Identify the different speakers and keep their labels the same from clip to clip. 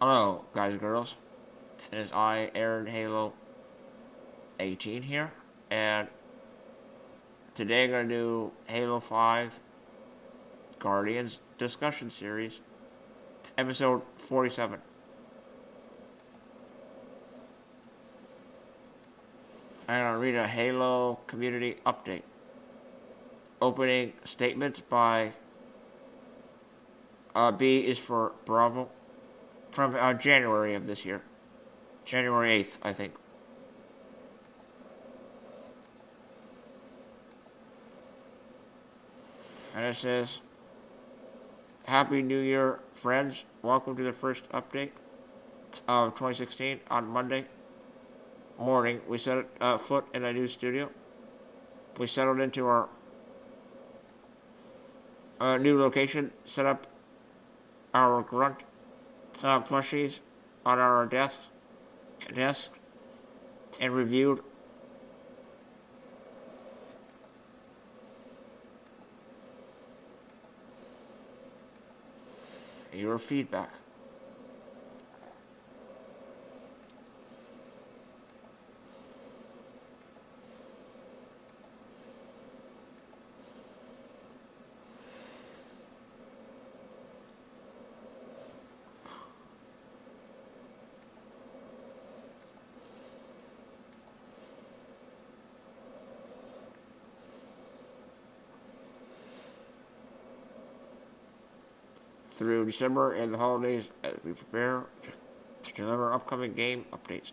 Speaker 1: Hello, guys and girls. It is I, Aaron Halo 18 here, and today I'm going to do Halo 5 Guardians Discussion Series, episode 47. I'm going to read a Halo community update. Opening statements by B is for Bravo from January of this year. January 8th, I think. And it says, Happy New Year, friends. Welcome to the first update of 2016 on Monday morning. We set foot in a new studio. We settled into our new location, set up our grunt plushies on our desk, and reviewed your feedback. Through December and the holidays as we prepare to deliver upcoming game updates.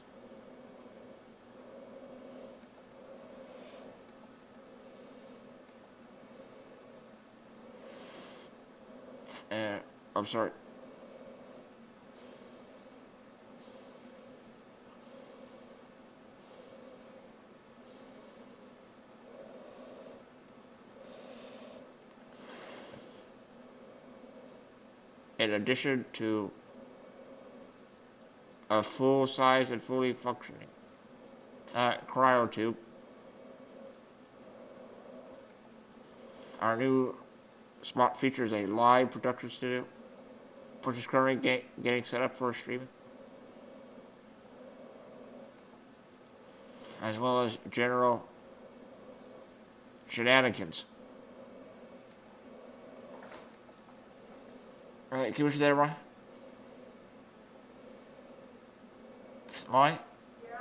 Speaker 1: I'm sorry. In addition to a full-size and fully functioning cryotube, our new spot features a live production studio, which is currently getting set up for streaming, as well as general shenanigans. Alright, can you wish there, Ryan? Ryan? Yeah.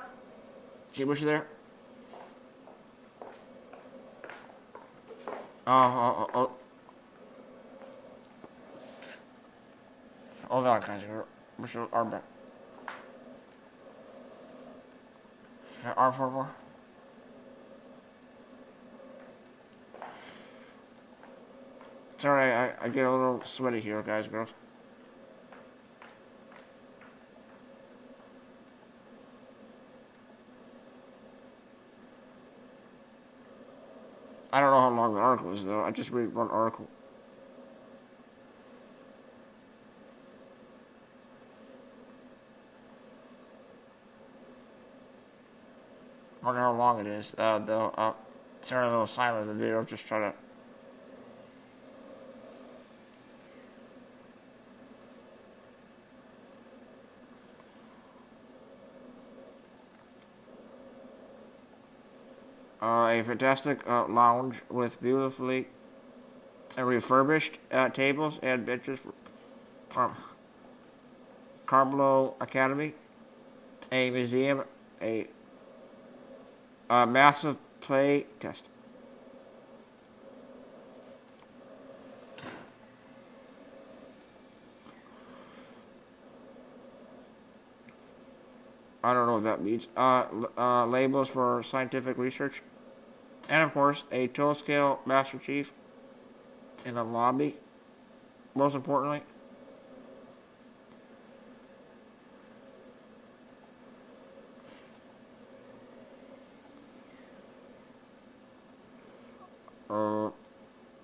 Speaker 1: Can you wish there? Oh. Hold on, guys. Wish your arm back. Arm for more. Sorry, I get a little sweaty here, guys and girls. I don't know how long the article is, though. I just read one article. I wonder how long it is, though. Turn a little silent in the video, just try to. A fantastic lounge with beautifully refurbished tables and benches from Carblo Academy, a museum, a massive play test. I don't know what that means. Labels for scientific research. And of course, a tool scale Master Chief in the lobby. Most importantly.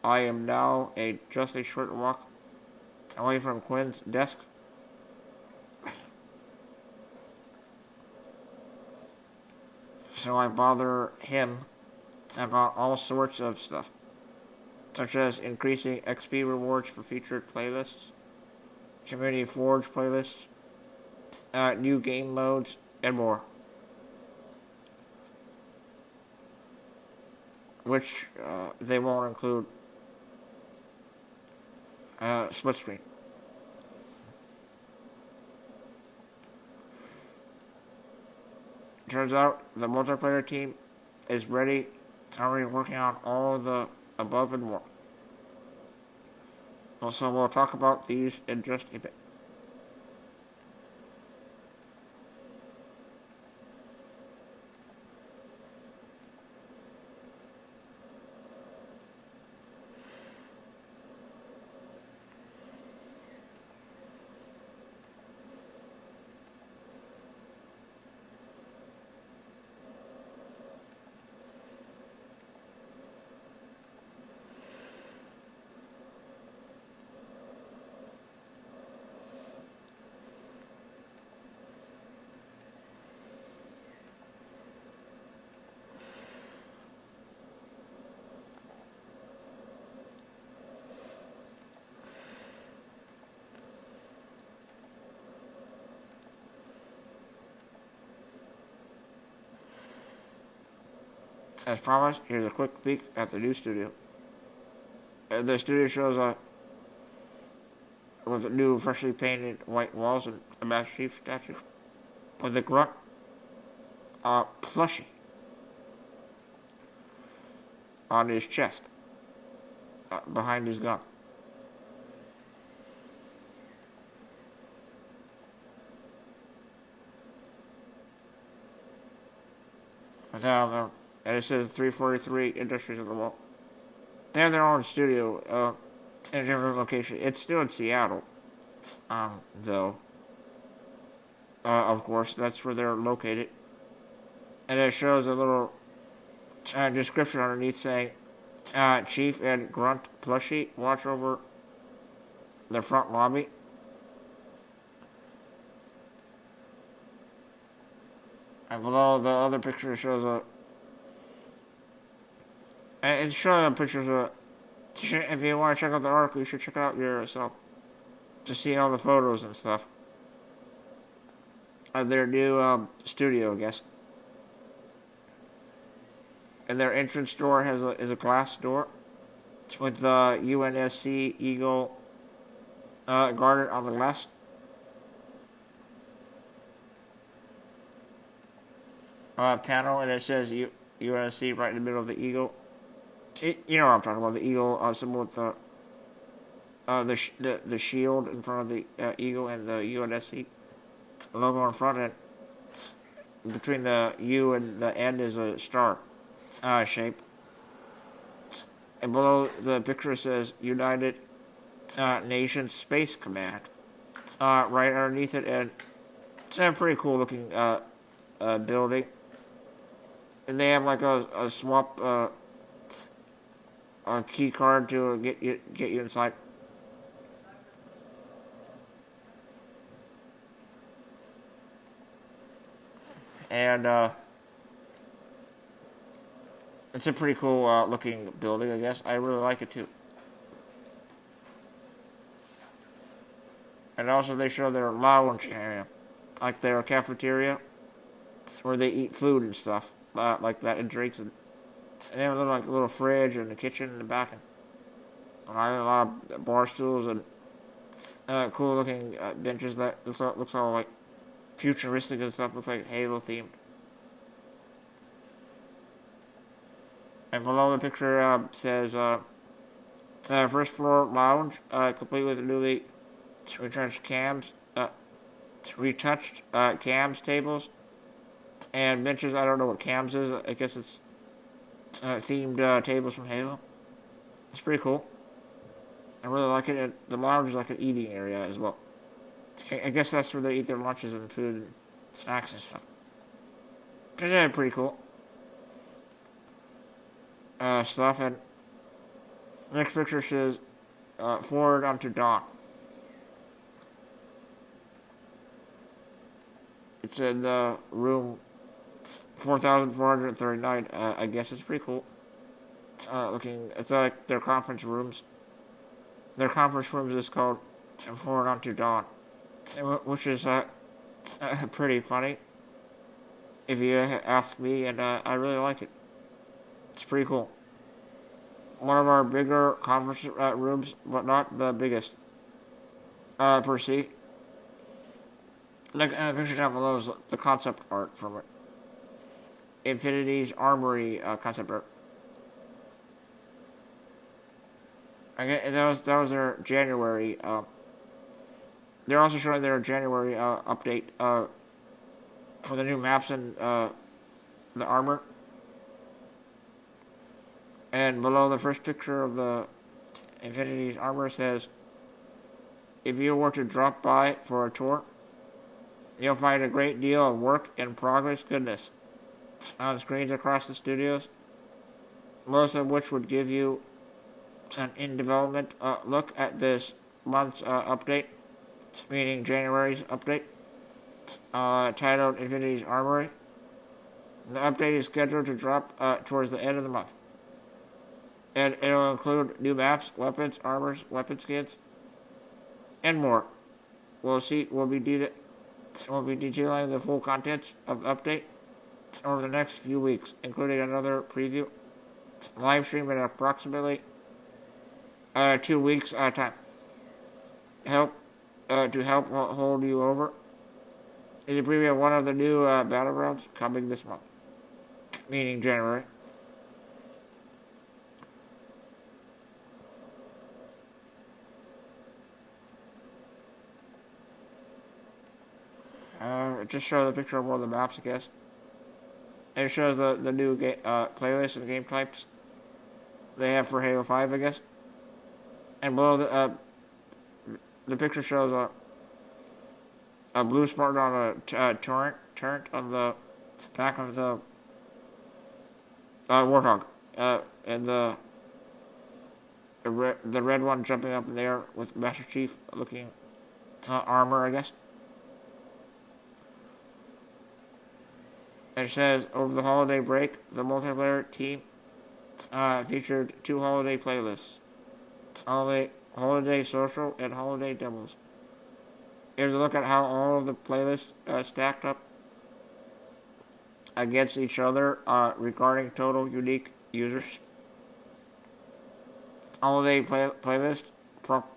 Speaker 1: I am now just a short walk away from Quinn's desk. So I bother him about all sorts of stuff, such as increasing XP rewards for featured playlists, Community Forge playlists, new game modes, and more. Which they won't include split screen. Turns out the multiplayer team is ready, already working on all the above and more. Also, we'll talk about these in just a bit. As promised, here's a quick peek at the new studio. The studio shows with new freshly painted white walls and a Master Chief statue with a grunt plushie on his chest behind his gun. And it says 343 Industries on the wall. They have their own studio in a different location. It's still in Seattle, though. Of course, that's where they're located. And it shows a little description underneath saying, Chief and Grunt plushie watch over the front lobby. And below the other picture shows it's showing pictures of. If you want to check out the article, you should check it out yourself to see all the photos and stuff of their new studio, I guess. And their entrance door is a glass door with the UNSC Eagle guarded on the left. Panel, and it says UNSC right in the middle of the Eagle. You know what I'm talking about, the Eagle symbol with the shield in front of the Eagle and the UNSC logo in front, and between the U and the N is a star shape. And below the picture says United Nations Space Command right underneath it, and it's a pretty cool looking building. And they have like a swap a key card to get you inside. And it's a pretty cool looking building, I guess. I really like it too. And also they show their lounge area, like their cafeteria, where they eat food and stuff like that, and drinks, and they have a little fridge and a kitchen in the back, and a lot of bar stools and cool looking benches that looks all like futuristic and stuff. Looks like Halo themed. And below the picture says first floor lounge, complete with newly retouched cams tables and benches. I don't know what cams is. I guess it's themed tables from Halo. It's pretty cool. I really like it. And the lounge is like an eating area as well. I guess that's where they eat their lunches and food and snacks and stuff. It's pretty cool stuff. And the next picture says forward onto dawn. It's in the room 4,439. I guess it's pretty cool. It's like their conference rooms. Their conference rooms is called Forward Onto Dawn, which is pretty funny, if you ask me, and I really like it. It's pretty cool. One of our bigger conference rooms, but not the biggest per se. The picture down below is the concept art from it. Infinity's Armory concept art. Okay, that was their January. They're also showing their January update for the new maps and the armor. And below the first picture of the Infinity's armor says, if you were to drop by for a tour, you'll find a great deal of work in progress goodness on screens across the studios, most of which would give you an in-development look at this month's update, meaning January's update, titled Infinity's Armory. The update is scheduled to drop towards the end of the month, and it'll include new maps, weapons, armors, weapon skins, and more. We'll be detailing the full contents of the update over the next few weeks, including another preview live stream in approximately 2 weeks time. To help hold you over is a preview of one of the new battlegrounds coming this month, meaning January. It just shows a picture of one of the maps, I guess. And it shows the new playlist and game types they have for Halo 5, I guess. And below the picture shows a blue Spartan on a turret on the back of the Warthog. And the red one jumping up in the air with Master Chief looking armor, I guess. It says, over the holiday break, the multiplayer team featured 2 holiday playlists, Holiday Social and Holiday Demos. Here's a look at how all of the playlists stacked up against each other regarding total unique users. Holiday playlist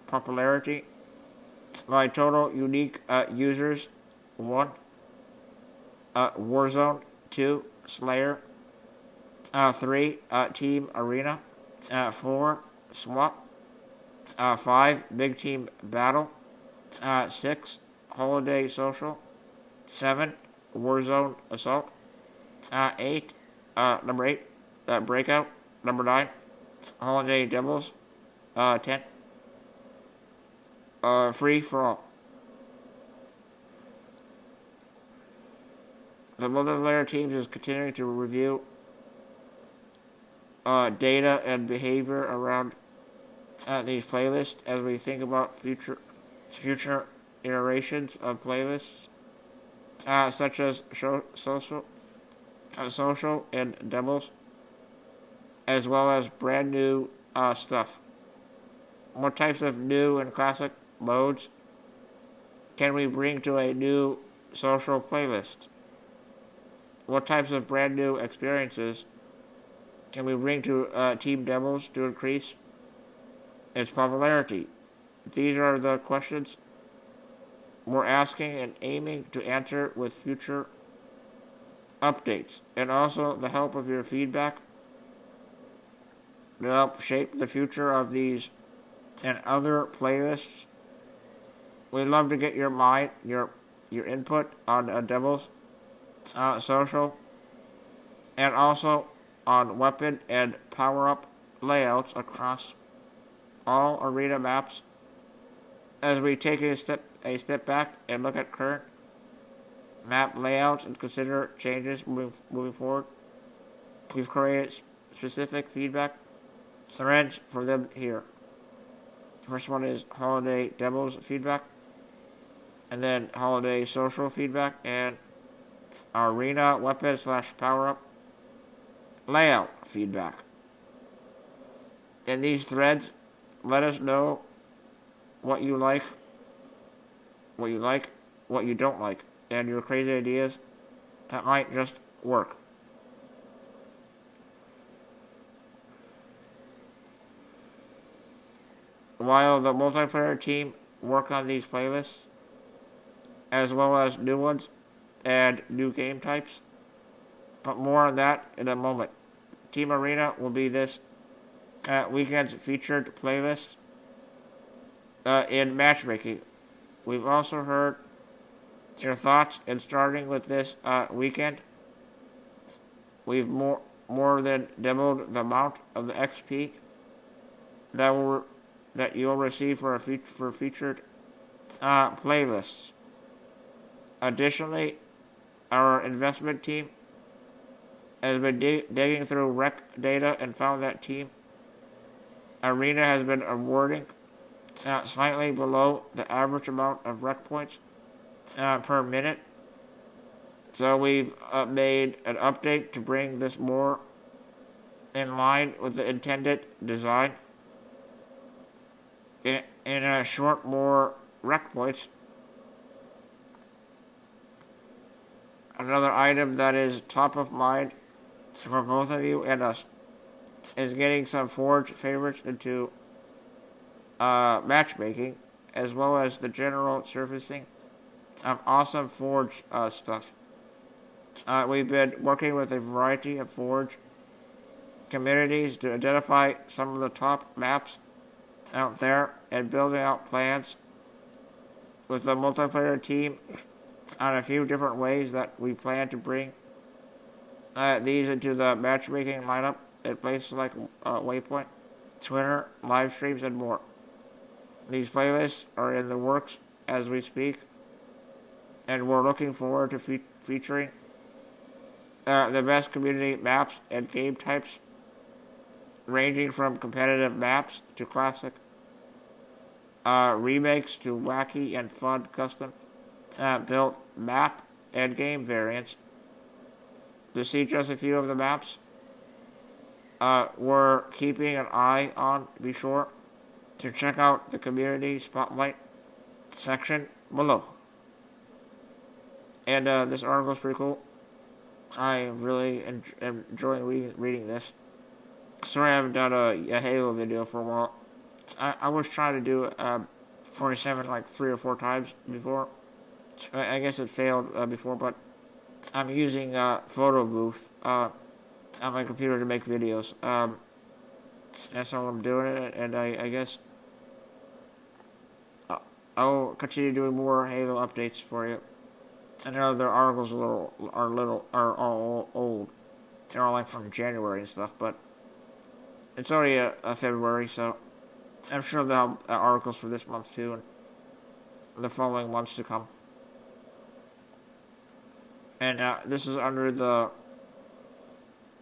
Speaker 1: popularity by total unique users: 1, Warzone; 2, Slayer; 3, Team Arena; 4, SWAT; 5, Big Team Battle; 6, Holiday Social; 7, Warzone Assault; 8, number 8, Breakout; number 9, Holiday Demos; 10, Free for All. The multiplayer teams is continuing to review data and behavior around these playlists as we think about future iterations of playlists, such as social and demos, as well as brand new stuff. What types of new and classic modes can we bring to a new social playlist? What types of brand new experiences can we bring to team demos to increase its popularity? These are the questions we're asking and aiming to answer with future updates, and also the help of your feedback to help shape the future of these and other playlists. We'd love to get your input on demos, social, and also on weapon and power-up layouts across all arena maps. As we take a step back and look at current map layouts and consider changes moving forward, we've created specific feedback threads for them here. The first one is holiday demos feedback, and then holiday social feedback, and arena weapon / power-up layout feedback. In these threads, let us know what you like, what you don't like, and your crazy ideas that might just work. While the multiplayer team work on these playlists, as well as new ones and new game types, but more on that in a moment. Team Arena will be this weekend's featured playlist in matchmaking. We've also heard your thoughts, and starting with this weekend, we've more than doubled the amount of the XP that you'll receive for featured playlists. Additionally, our investment team has been digging through rec data and found that Team Arena has been awarding slightly below the average amount of rec points per minute. So we've made an update to bring this more in line with the intended design. In a short, more rec points. Another item that is top of mind for both of you and us is getting some Forge favorites into matchmaking, as well as the general surfacing of awesome Forge stuff. We've been working with a variety of Forge communities to identify some of the top maps out there and building out plans with the multiplayer team on a few different ways that we plan to bring these into the matchmaking lineup at places like Waypoint, Twitter, live streams, and more. These playlists are in the works as we speak, and we're looking forward to featuring the best community maps and game types, ranging from competitive maps to classic remakes to wacky and fun custom built map and game variants. To see just a few of the maps we're keeping an eye on, be sure to check out the community spotlight section below. And this article is pretty cool. I really am enjoying reading this. Sorry I haven't done a Halo video for a while. I was trying to do 47 like 3 or 4 times before. I guess it failed before, but I'm using Photo Booth on my computer to make videos. That's how I'm doing it, and I guess I'll continue doing more Halo updates for you. I know their articles are all old. They're all like from January and stuff, but it's already a February, so I'm sure they'll have articles for this month too, and the following months to come. And this is under the...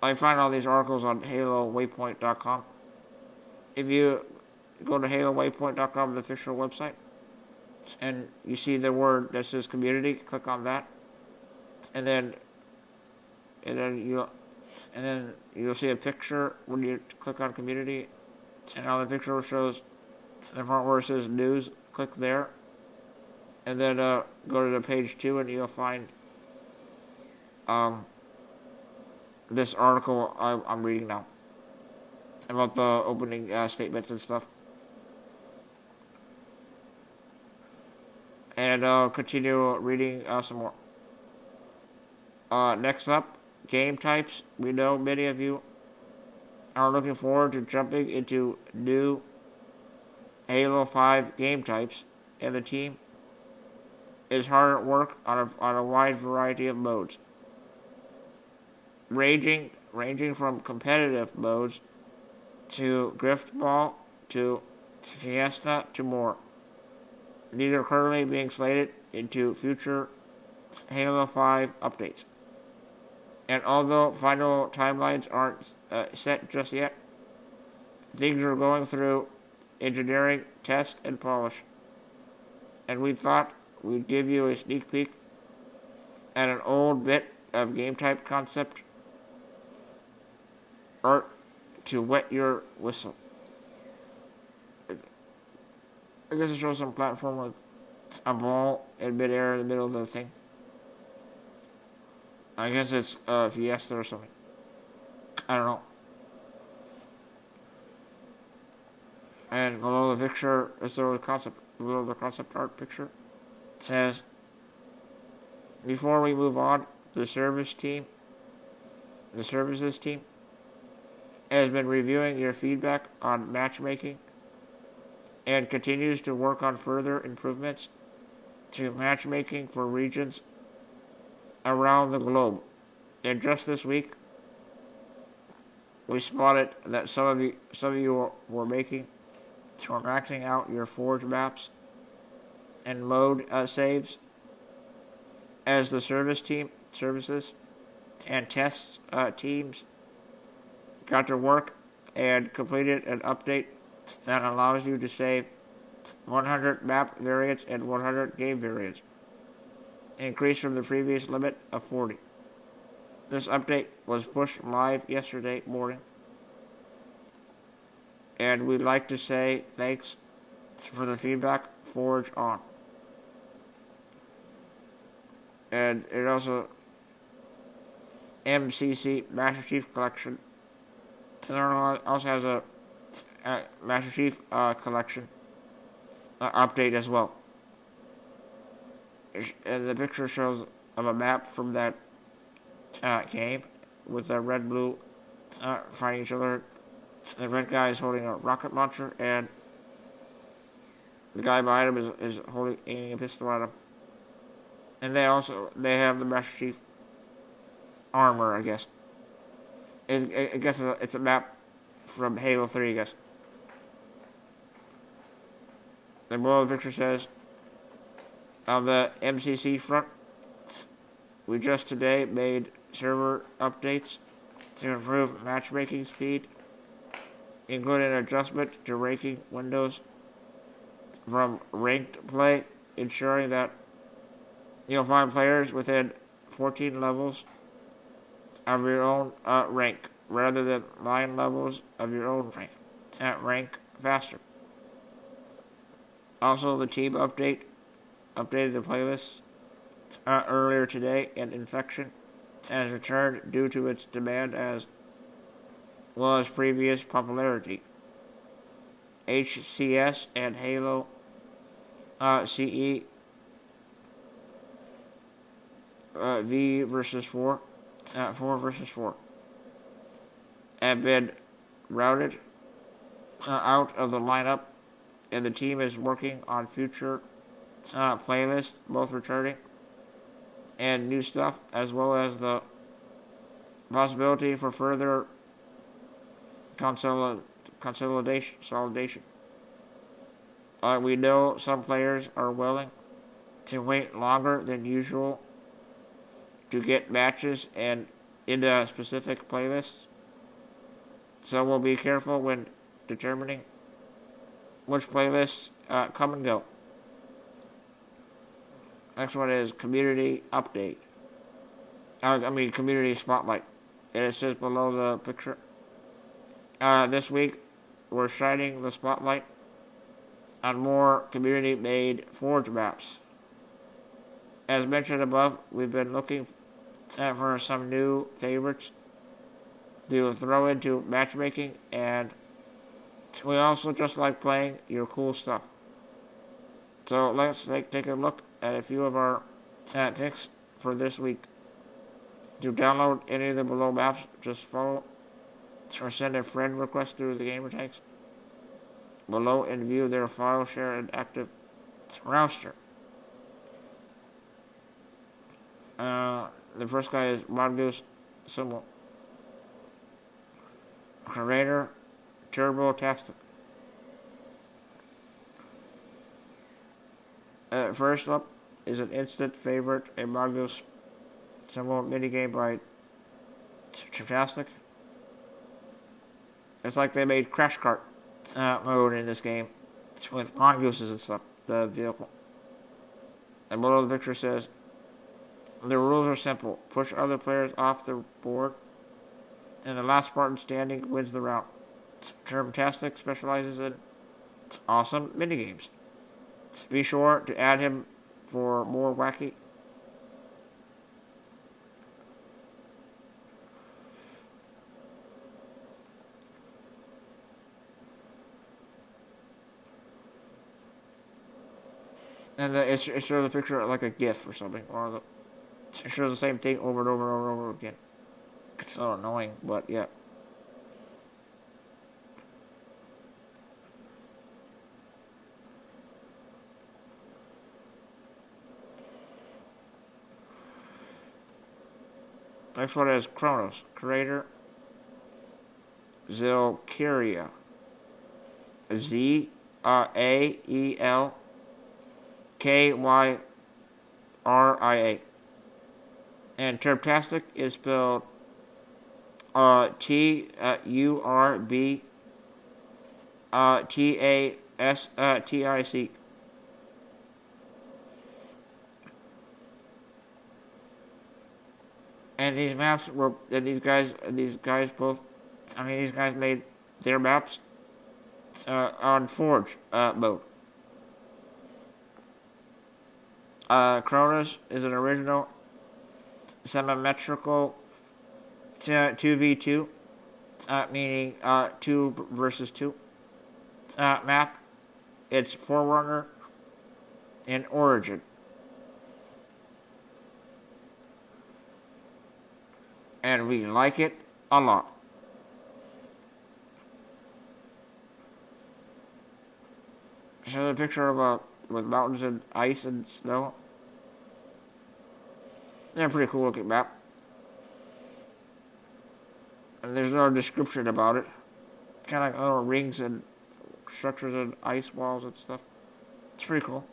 Speaker 1: I find all these articles on HaloWaypoint.com. If you go to HaloWaypoint.com, the official website, and you see the word that says community, click on that, and then you'll see a picture when you click on community, and on the picture shows the part where it says news. Click there, and then go to the page 2, and you'll find this article I'm reading now about the opening statements and stuff. And I'll continue reading some more. Next up, game types. We know many of you are looking forward to jumping into new Halo 5 game types, and the team is hard at work on a wide variety of modes, ranging from competitive modes to Griftball to Fiesta to more. These are currently being slated into future Halo 5 updates. And although final timelines aren't set just yet, things are going through engineering, test, and polish. And we thought we'd give you a sneak peek at an old bit of game type concept art to wet your whistle. I guess it shows some platform with a ball in midair in the middle of the thing. I guess it's Fiesta or something. I don't know. And below the picture is the concept art picture. It says, before we move on, the services team has been reviewing your feedback on matchmaking and continues to work on further improvements to matchmaking for regions around the globe. And just this week, we spotted that some of you were maxing out your Forge maps and mode saves as the services and tests teams got to work and completed an update that allows you to save 100 map variants and 100 game variants, increased from the previous limit of 40. This update was pushed live yesterday morning, and we'd like to say thanks for the feedback. Forge on. And it also MCC Master Chief Collection. It also has a Master Chief Collection update as well. And the picture shows of a map from that game with the red blue fighting each other. The red guy is holding a rocket launcher, and the guy behind him is aiming a pistol at him. And they have the Master Chief armor, I guess. I guess it's a map from Halo 3, I guess. The below the picture says, on the MCC front, we just today made server updates to improve matchmaking speed, including an adjustment to ranking windows from ranked play, ensuring that you'll find players within 14 levels of your own rank, rather than 9 levels of your own rank faster. Also, the team updated the playlist earlier today, and Infection has returned due to its demand as well as previous popularity. HCS and Halo CE V versus 4 versus 4 have been routed out of the lineup, and the team is working on future playlists, both returning and new stuff, as well as the possibility for further consolidation. We know some players are willing to wait longer than usual to get matches and into specific playlists, so we'll be careful when determining which playlists come and go. Next one is community update. Community spotlight. And it says below the picture, this week we're shining the spotlight on more community-made Forge maps. As mentioned above, we've been looking for some new favorites to throw into matchmaking, and we also just like playing your cool stuff. So let's take a look at a few of our picks for this week. To download any of the below maps, just follow or send a friend request through the gametypes below and view their file share and active roster. The first guy is Mongoose Symbol. Creator Turbo-tastic. First up is an instant favorite, a Mongoose Symbol minigame by Turbo-tastic. It's like they made Crash Kart mode in this game with mongooses and stuff, the vehicle. And below the picture says, the rules are simple. Push other players off the board, and the last Spartan standing wins the round. Turbo-tastic specializes in awesome minigames. Be sure to add him for more wacky And it shows a picture like a GIF or something, or it shows the same thing over and over and over and over again. It's so annoying, but yeah. Next one is Kronos, creator, Zilkyria, Zaelkyria, and Turbtastic is spelled Turbtastic. And these maps were, and these guys both, these guys made their maps on Forge mode. Kronos is an original symmetrical 2v2, meaning 2 versus 2 map. It's Forerunner in Origin. And we like it a lot. Show the picture of with mountains and ice and snow. They're a pretty cool looking map. And there's no description about it. Kind of like little rings and structures and ice walls and stuff. It's pretty cool.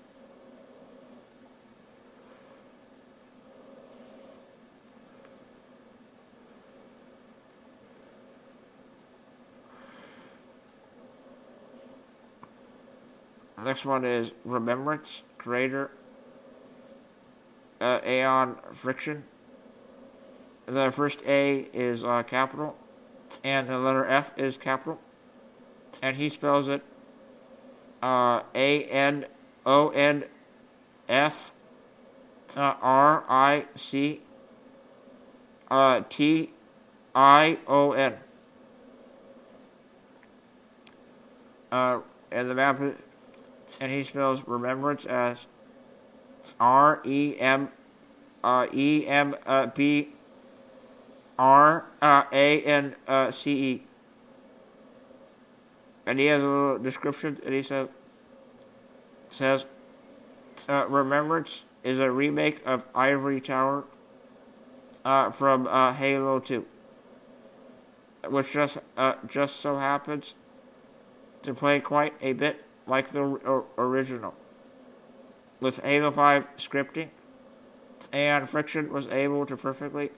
Speaker 1: Next one is Remembrance, creator, Aeon Friction. The first A is capital, and the letter F is capital, and he spells it ANONFRICTION. And the map, and he spells Remembrance as REMBRANCE. And he has a little description, and he says Remembrance is a remake of Ivory Tower from Halo 2, which just so happens to play quite a bit like the original, with Halo 5 scripting, and Friction was able to perfectly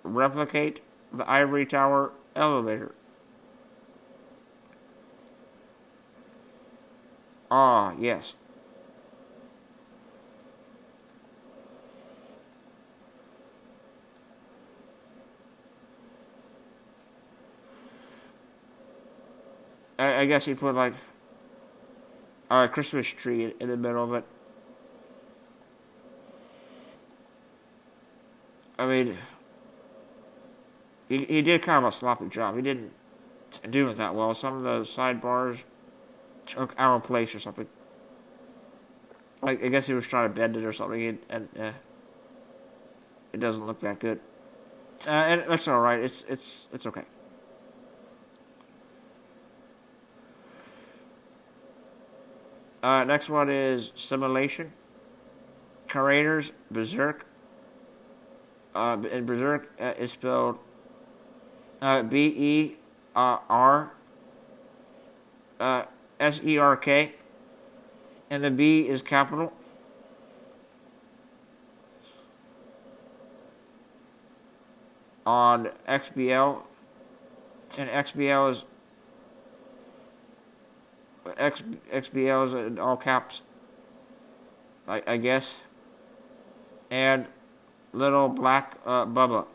Speaker 1: replicate the Ivory Tower elevator. Ah, yes. I guess he put like a Christmas tree in the middle of it. I mean, he did kind of a sloppy job. He didn't do it that well. Some of the sidebars took out of place or something. I guess he was trying to bend it or something, and it doesn't look that good. And that's all right. It's okay. Next one is Simulation. Creators, Berserk. And Berserk is spelled BERSERK. And the B is capital. On XBL. And XBL is XBL is in all caps, I guess, and little black Bubba.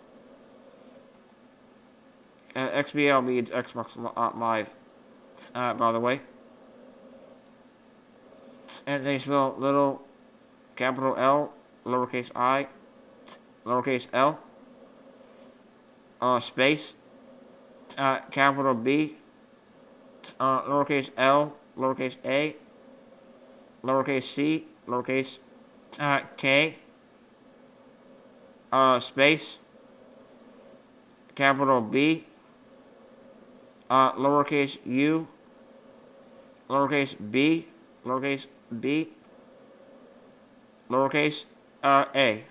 Speaker 1: XBL means Xbox Live, by the way. And they spell little capital L, lowercase I, lowercase L, space, capital B, lowercase L, lowercase a, lowercase c, lowercase k, space, capital B, lowercase u, lowercase b, lowercase b, lowercase a.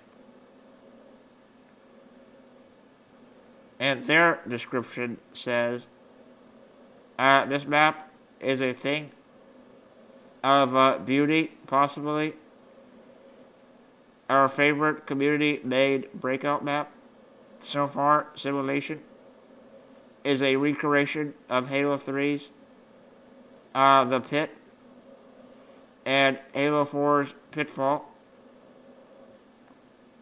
Speaker 1: And their description says, this map is a thing of beauty, possibly our favorite community-made Breakout map so far. Simulation is a recreation of Halo 3's The Pit and Halo 4's Pitfall.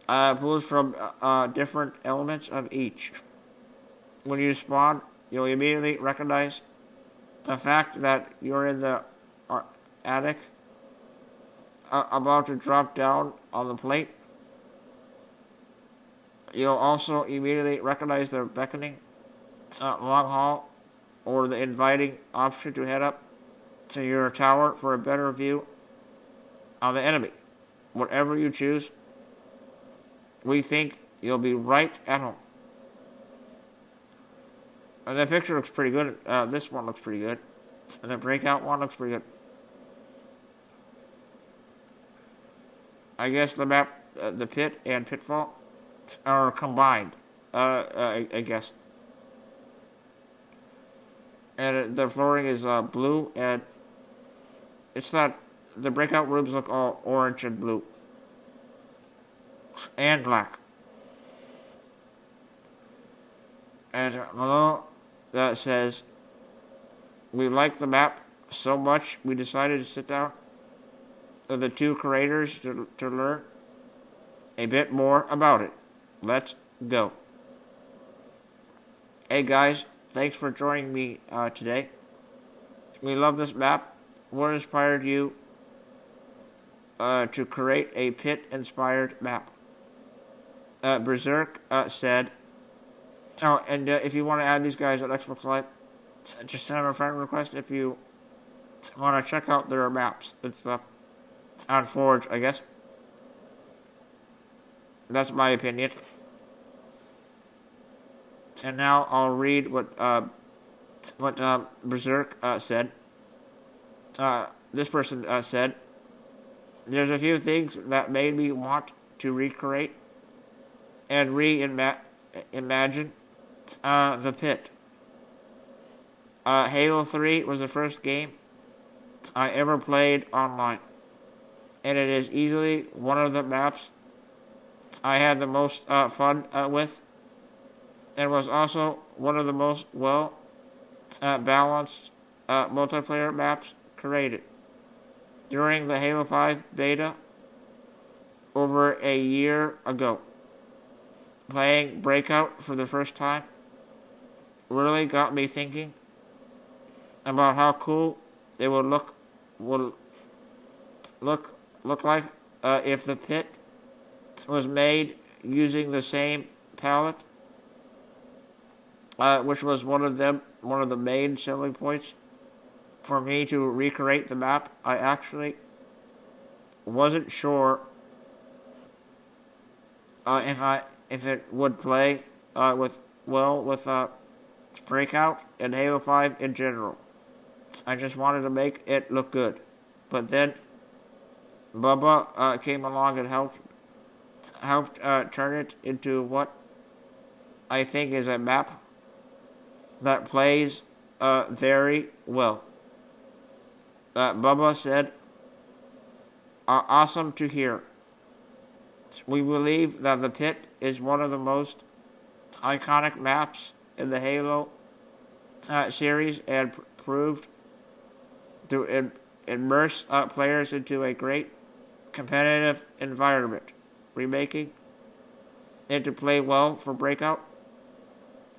Speaker 1: Pulls from different elements of each. When you spawn, you'll immediately recognize the fact that you're in the attic, about to drop down on the plate. You'll also immediately recognize the beckoning long haul or the inviting option to head up to your tower for a better view of the enemy. Whatever you choose, we think you'll be right at home. And the picture looks pretty good. This one looks pretty good. And the Breakout one looks pretty good. I guess the map, the Pit and Pitfall are combined. I guess. And the flooring is blue, and it's not. The Breakout rooms look all orange and blue. And black. And below that says, we like the map so much we decided to sit down with the two creators to learn a bit more about it. Let's go. Hey guys, thanks for joining me today. We love this map. What inspired you to create a Pit-inspired map? Berserk said, oh, and if you want to add these guys on Xbox Live, just send them a friend request if you want to check out their maps and stuff on Forge, I guess. That's my opinion. And now I'll read what Berserk said. This person said, there's a few things that made me want to recreate and reimagine the Pit. Halo 3 was the first game I ever played online, and it is easily one of the maps I had the most fun with, and was also one of the most balanced multiplayer maps created. During the Halo 5 beta over a year ago, playing Breakout for the first time really got me thinking about how cool it would look like if the Pit was made using the same palette, which was one of the main selling points for me to recreate the map. I actually wasn't sure if it would play with Breakout and Halo 5 in general. I just wanted to make it look good. But then Bubba came along and helped turn it into what I think is a map that plays very well. Bubba said, awesome to hear. We believe that the Pit is one of the most iconic maps in the Halo series and proved to immerse players into a great competitive environment. Remaking it to play well for Breakout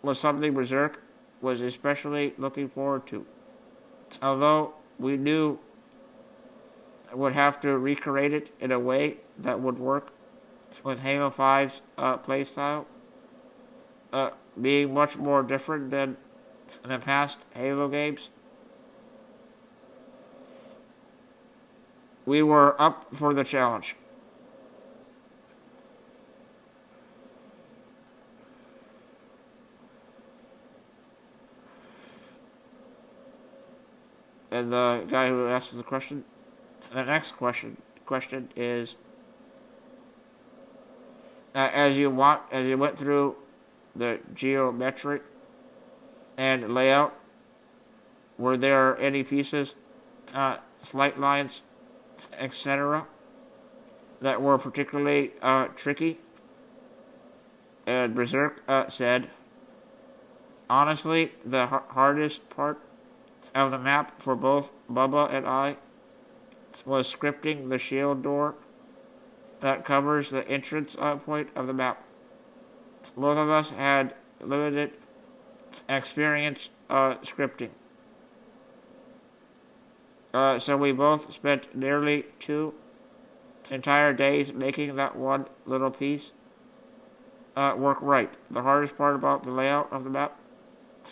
Speaker 1: was something Berserk was especially looking forward to. Although we knew would have to recreate it in a way that would work with Halo 5's playstyle, being much more different than the past Halo games. we were up for the challenge. And the guy who asked the question, the next question is, as you went through the geometry and layout, were there any pieces, slight lines, etc., that were particularly tricky? And Berserk said, honestly, the hardest part of the map for both Bubba and I was scripting the shield door that covers the entrance point of the map. Both of us had limited experience scripting. So we both spent nearly 2 entire days making that one little piece work right. The hardest part about the layout of the map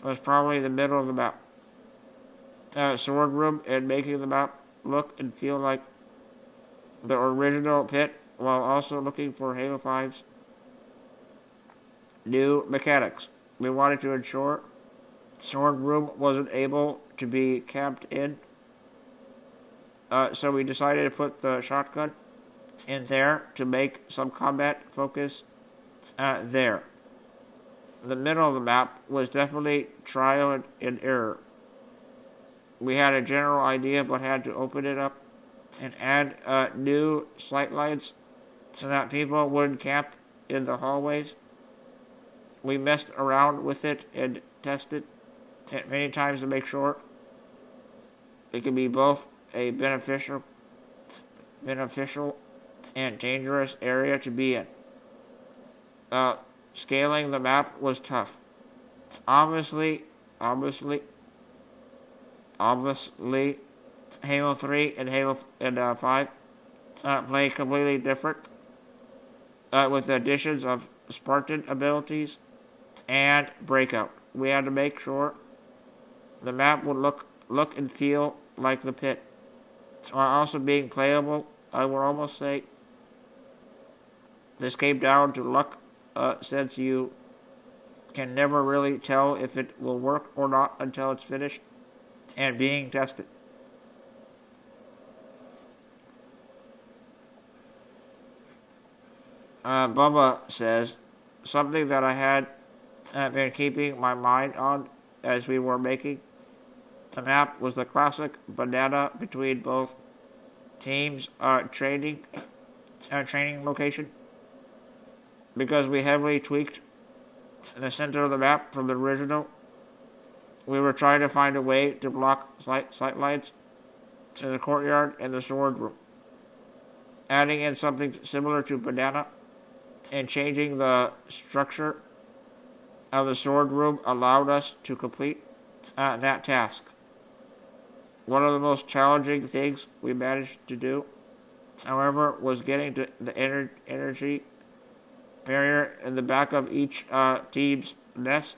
Speaker 1: was probably the middle of the map. Sword room and making the map look and feel like the original pit while also looking for Halo 5's new mechanics. We wanted to ensure sword room wasn't able to be camped in, so we decided to put the shotgun in there to make some combat focus there. The middle of the map was definitely trial and error. We had a general idea but had to open it up and add new sight lines so that people wouldn't camp in the hallways. We messed around with it and tested it many times to make sure it could be both a beneficial and dangerous area to be in. Scaling the map was tough. Obviously, Halo 3 and Halo 5 play completely different, with the additions of Spartan abilities and Breakout. We had to make sure the map would look and feel like the pit, while also being playable. I would almost say this came down to luck, since you can never really tell if it will work or not until it's finished and being tested. Bubba says, something that I had been keeping my mind on as we were making the map was the classic banana between both teams' training location, because we heavily tweaked the center of the map from the original. We were trying to find a way to block sight lines to the courtyard and the sword room. Adding in something similar to banana and changing the structure of the sword room allowed us to complete that task. One of the most challenging things we managed to do, however, was getting to the energy barrier in the back of each team's nest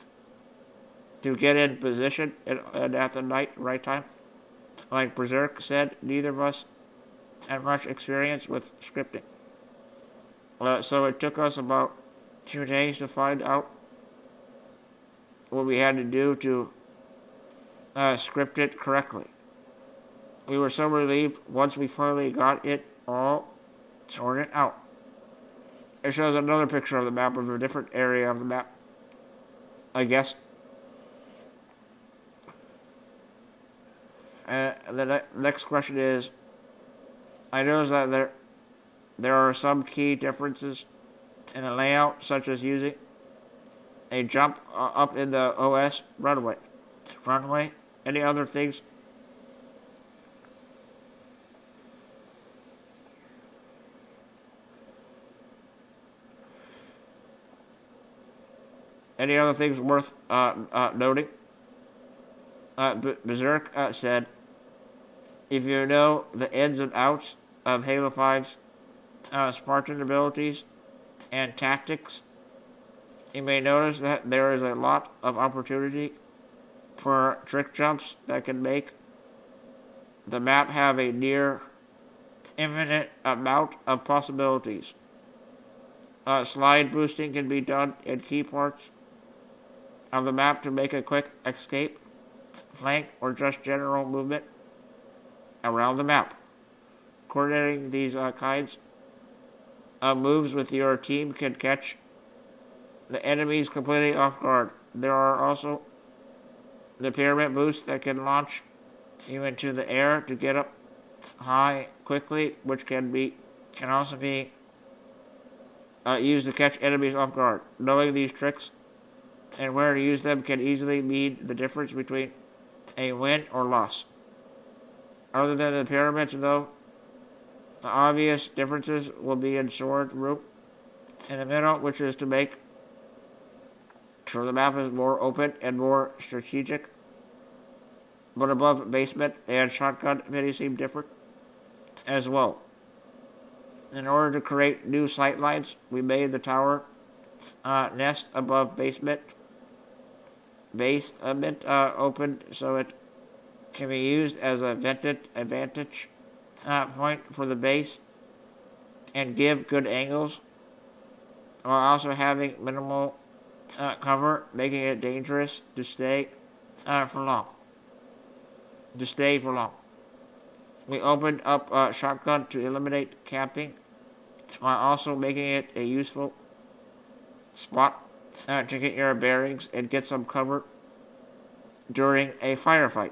Speaker 1: to get in position and at the right time. Like Berserk said, neither of us had much experience with scripting. So it took us about 2 days to find out what we had to do to script it correctly. We were so relieved once we finally got it all sorted out. It shows another picture of the map of a different area of the map, I guess. The next question is, I noticed that there are some key differences in the layout, such as using a jump up in the OS runway. Any other things? Any other things worth noting? Berserk said, if you know the ins and outs of Halo 5's Spartan abilities and tactics, you may notice that there is a lot of opportunity for trick jumps that can make the map have a near infinite amount of possibilities. Slide boosting can be done in key parts of the map to make a quick escape, flank, or just general movement around the map. Coordinating these kinds of moves with your team can catch the enemies completely off guard. There are also the pyramid boosts that can launch you into the air to get up high quickly, which can also be used to catch enemies off guard. Knowing these tricks and where to use them can easily mean the difference between a win or loss. Other than the pyramids, though, the obvious differences will be in sword room in the middle, which is to make sure the map is more open and more strategic. But above basement and shotgun many seem different as well. In order to create new sight lines, we made the tower nest above basement open so it can be used as a vantage point for the base and give good angles, while also having minimal cover, making it dangerous to stay for long. We opened up shotgun to eliminate camping, while also making it a useful spot to get your bearings and get some cover during a firefight.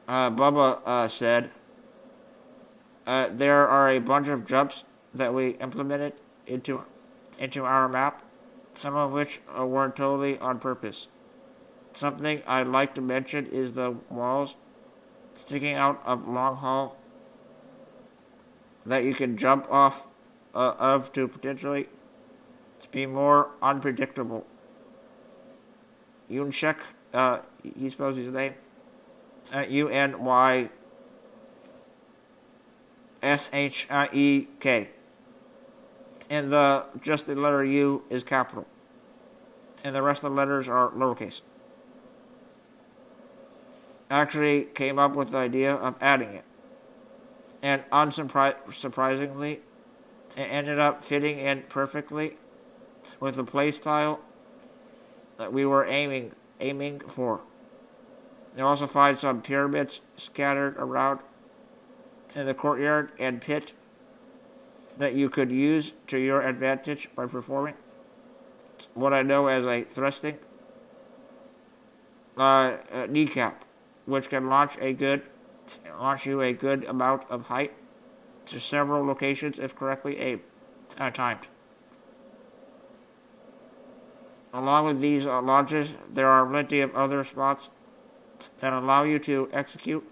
Speaker 1: Bubba said, there are a bunch of jumps that we implemented into our map, some of which weren't totally on purpose. Something I'd like to mention is the walls sticking out of long haul that you can jump off of to potentially be more unpredictable. Unshek, he spells his name, UNYSHEK. And just the letter U is capital. And the rest of the letters are lowercase. Actually came up with the idea of adding it. And unsurprisingly, it ended up fitting in perfectly with the playstyle that we were aiming for. You'll also find some pyramids scattered around in the courtyard and pit that you could use to your advantage by performing what I know as a thrusting kneecap, which can launch you a good amount of height to several locations if correctly timed. Along with these launches, there are plenty of other spots that allow you to execute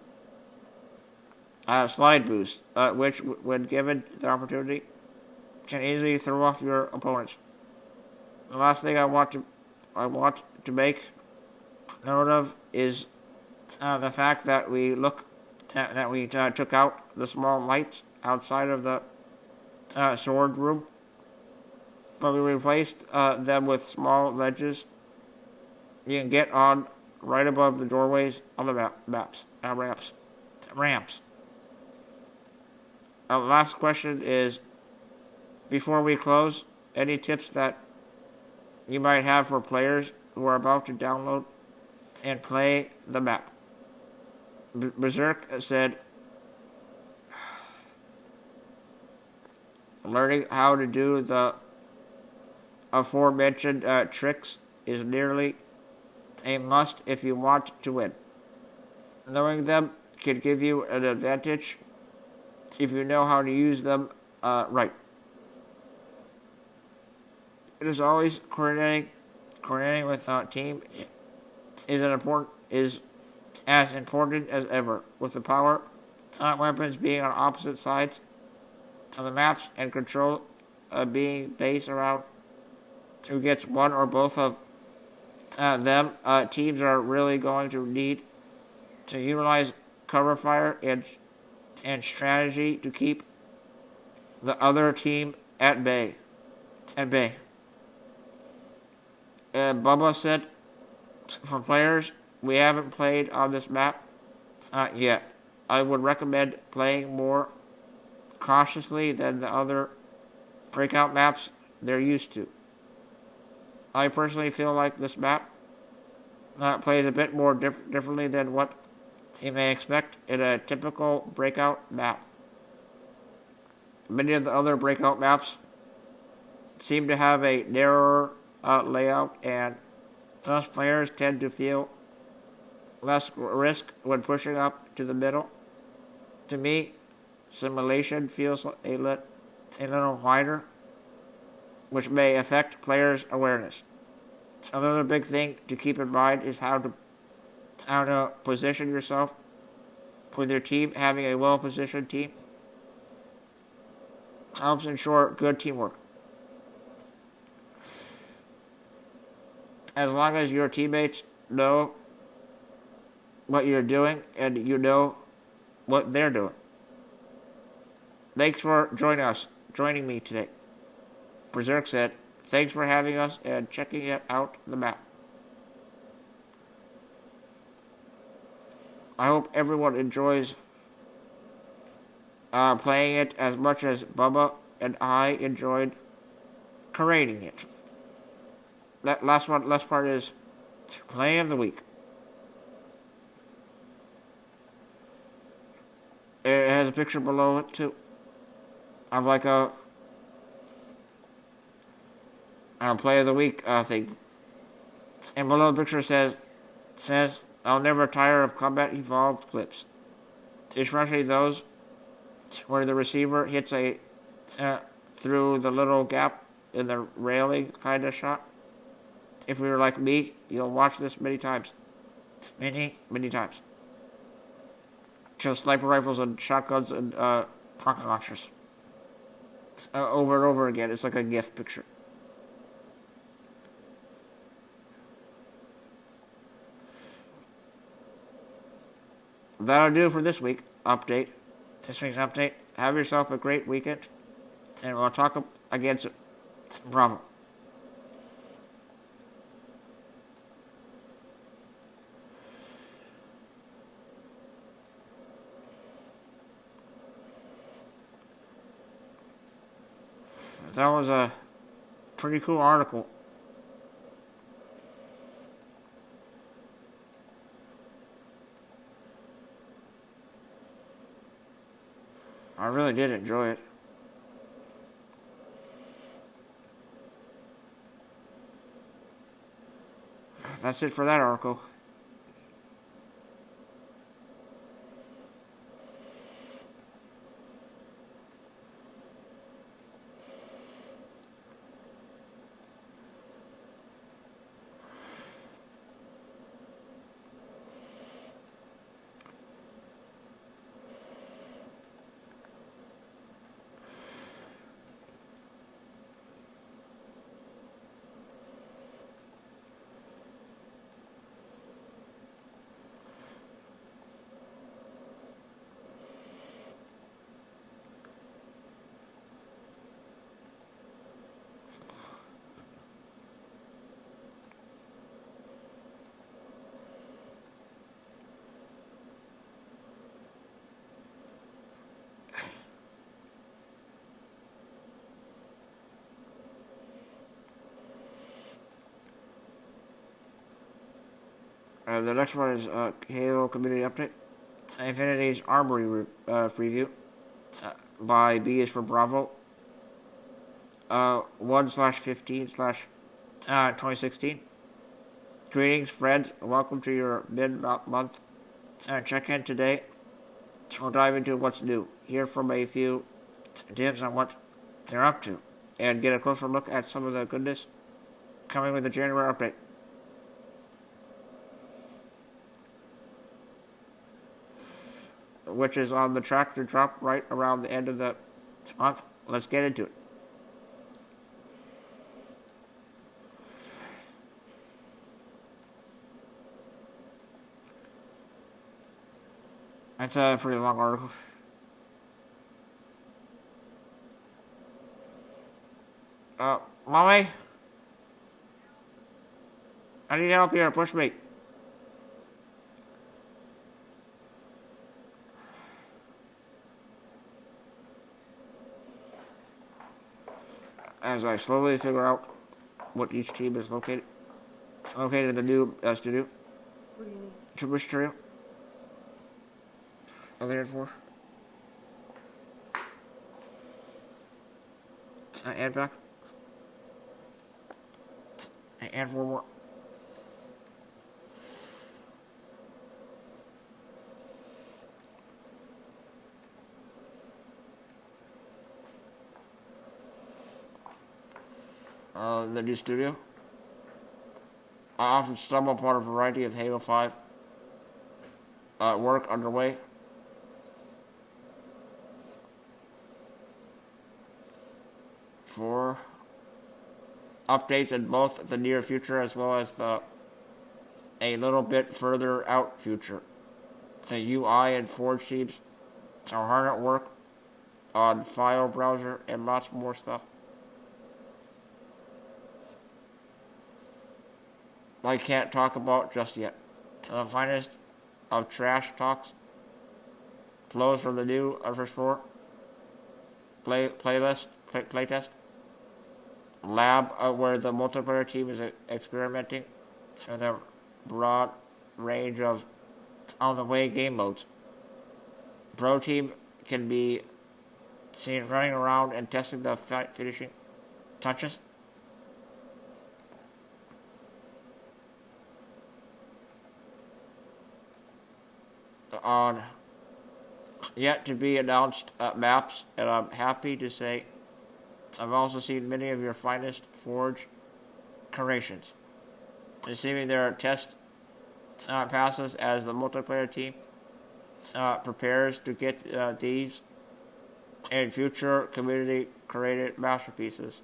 Speaker 1: slide boost, which, when given the opportunity, can easily throw off your opponents. The last thing I want to make note of is the fact that we took out the small lights outside of the sword room, but we replaced them with small ledges you can get on right above the doorways on the ramps. Last question is, before we close, any tips that you might have for players who are about to download and play the map? Berserk said, learning how to do the aforementioned tricks is nearly a must if you want to win. Knowing them can give you an advantage if you know how to use them right. It is always coordinating with our team is as important as ever, with the power weapons being on opposite sides of the maps and control being based around who gets one or both of them. Teams are really going to need to utilize cover fire and strategy to keep the other team at bay. Bubba said, for players we haven't played on this map yet. I would recommend playing more cautiously than the other breakout maps they're used to. I personally feel like this map plays a bit more differently than what you may expect in a typical breakout map. Many of the other breakout maps seem to have a narrower layout, and thus players tend to feel less risk when pushing up to the middle. To me, simulation feels a little wider, which may affect players' awareness. Another big thing to keep in mind is how to position yourself with your team. Having a well-positioned team helps ensure good teamwork. As long as your teammates know what you're doing and you know what they're doing. Thanks for joining me today. Berserk said, thanks for having us and checking it out the map. I hope everyone enjoys playing it as much as Bubba and I enjoyed creating it. That last part is play of the week. It has a picture below it too of like a play of the week thing. And below the picture says I'll never tire of combat evolved clips, especially those where the receiver hits through the little gap in the railing kind of shot. If you're like me, you'll watch this many times. Many times. Just sniper rifles and shotguns and rocket launchers. Over and over again. It's like a GIF picture. That'll do for this week's update. Have yourself a great weekend. And we'll talk again soon. Bravo. That was a pretty cool article. I really did enjoy it. That's it for that article. The next one is Halo Community Update. Infinity's Armory preview by B is for Bravo. 1/15/2016. Greetings, friends. Welcome to your mid-month check-in today. We'll dive into what's new, hear from a few tips on what they're up to, and get a closer look at some of the goodness coming with the January update. Which is on the track to drop right around the end of the month. Let's get into it. That's a pretty long article. Mommy? I need help here. Push me. as I slowly figure out what each team is located. Located in the new studio.
Speaker 2: What do you need?
Speaker 1: Which trio? Located for. And back. And four more. The new studio. I often stumble upon a variety of Halo 5 work underway. For updates in both the near future as well as a little bit further out future. The UI and Forge teams are hard at work on file browser and lots more stuff. I can't talk about just yet. The finest of trash talks flows from the new underscore playtest lab where the multiplayer team is experimenting with a broad range of on-the-way game modes. Pro team can be seen running around and testing the finishing touches. On yet to be announced maps, and I'm happy to say I've also seen many of your finest Forge creations. Receiving their test passes as the multiplayer team prepares to get these and future community created masterpieces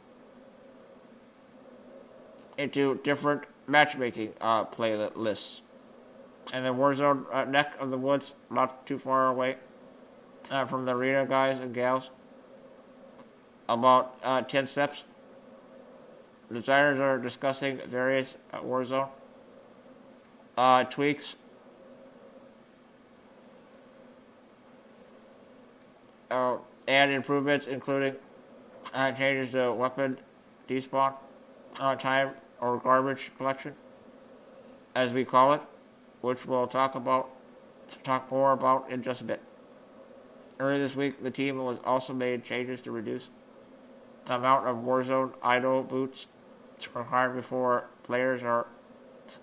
Speaker 1: into different matchmaking playlists. And the Warzone neck of the woods, not too far away from the arena guys and gals. About 10 steps. Designers are discussing various Warzone tweaks and improvements, including changes to weapon despawn time or garbage collection, as we call it, which we'll talk more about in just a bit. Earlier this week, the team was also made changes to reduce the amount of Warzone idle boots required before players are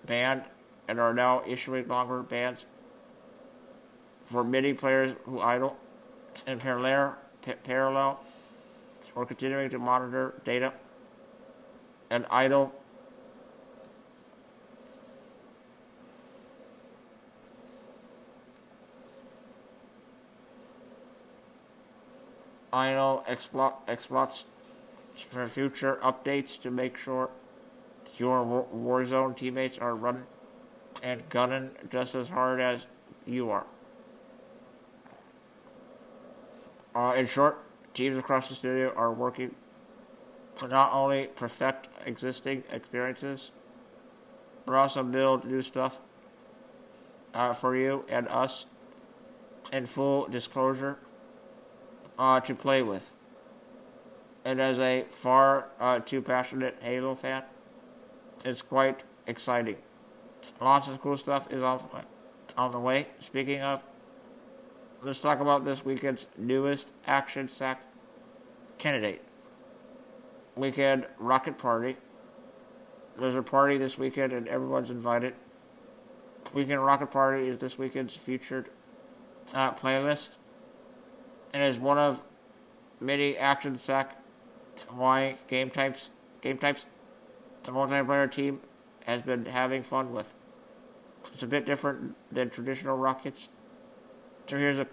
Speaker 1: banned, and are now issuing longer bans for many players who idle. In parallel, we're continuing to monitor data and idle exploits for future updates to make sure your Warzone teammates are running and gunning just as hard as you are. In short, teams across the studio are working to not only perfect existing experiences, but also build new stuff for you and us in full disclosure to play with. And as a far too passionate Halo fan, it's quite exciting. Lots of cool stuff is on the way. Speaking of, let's talk about this weekend's newest action sack candidate. Weekend Rocket Party. There's a party this weekend and everyone's invited. Weekend Rocket Party is this weekend's featured playlist, and is one of many action sack game types the multiplayer team has been having fun with. It's a bit different than traditional rockets. So here's a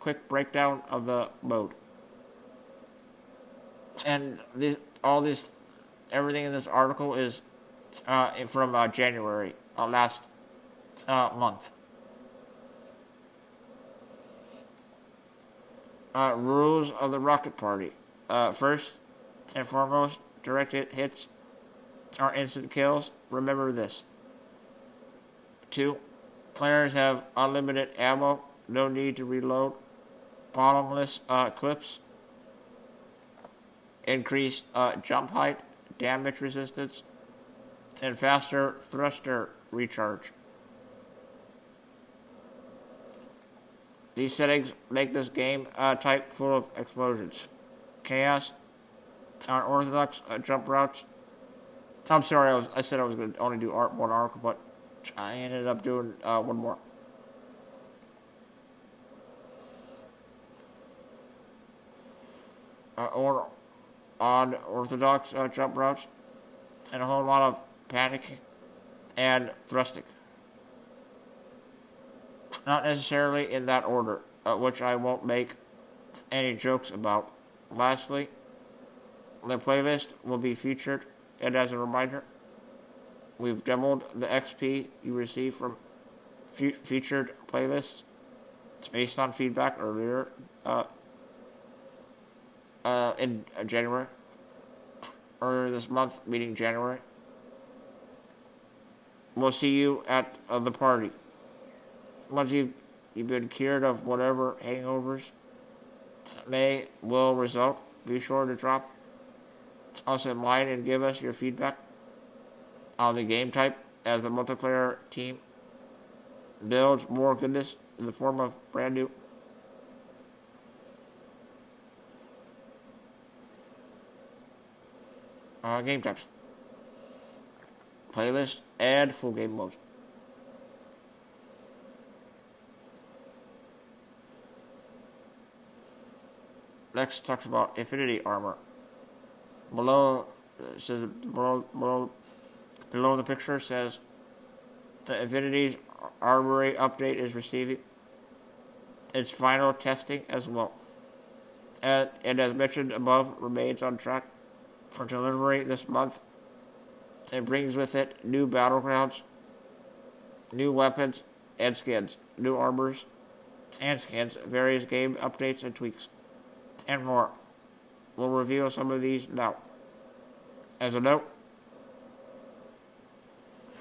Speaker 1: quick breakdown of the mode. And everything in this article is from January, last month. Rules of the Rocket Party. First and foremost, direct hits are instant kills. Remember this. 2. Players have unlimited ammo. No need to reload. Bottomless clips. increased jump height, damage resistance, and faster thruster recharge. These settings make this game type full of explosions, chaos, unorthodox jump routes. I'm sorry, I said I was going to only do one arc, but I ended up doing one more. Or unorthodox jump routes, and a whole lot of panicking and thrusting. Not necessarily in that order, which I won't make any jokes about. Lastly, the playlist will be featured, and as a reminder, we've demoed the XP you receive from featured playlists. It's based on feedback earlier in January, earlier this month, meaning January. We'll see you at the party. Once you've been cured of whatever hangovers will result, be sure to drop us in line and give us your feedback on the game type as the multiplayer team builds more goodness in the form of brand new game types, playlist, and full game modes. Next talks about Infinity Armor. Below the picture says the Infinity's Armory update is receiving its final testing as well, and as mentioned above, remains on track for delivery this month. It brings with it new battlegrounds, new weapons and skins, new armors and skins, various game updates and tweaks, and more. We'll reveal some of these now. As a note,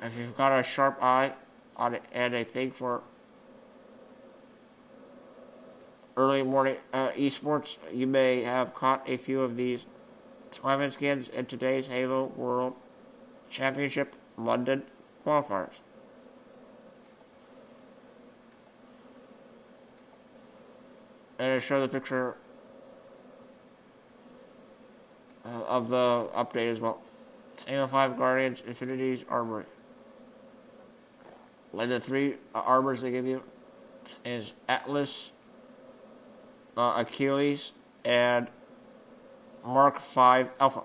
Speaker 1: if you've got a sharp eye on it and a thing for early morning esports, you may have caught a few of these weapon skins in today's Halo World Championship London qualifiers. And I show the picture of the update as well. Halo 5 Guardians Infinity's Armory. Like the three armors they give you is Atlas, Achilles, and Mark V Alpha.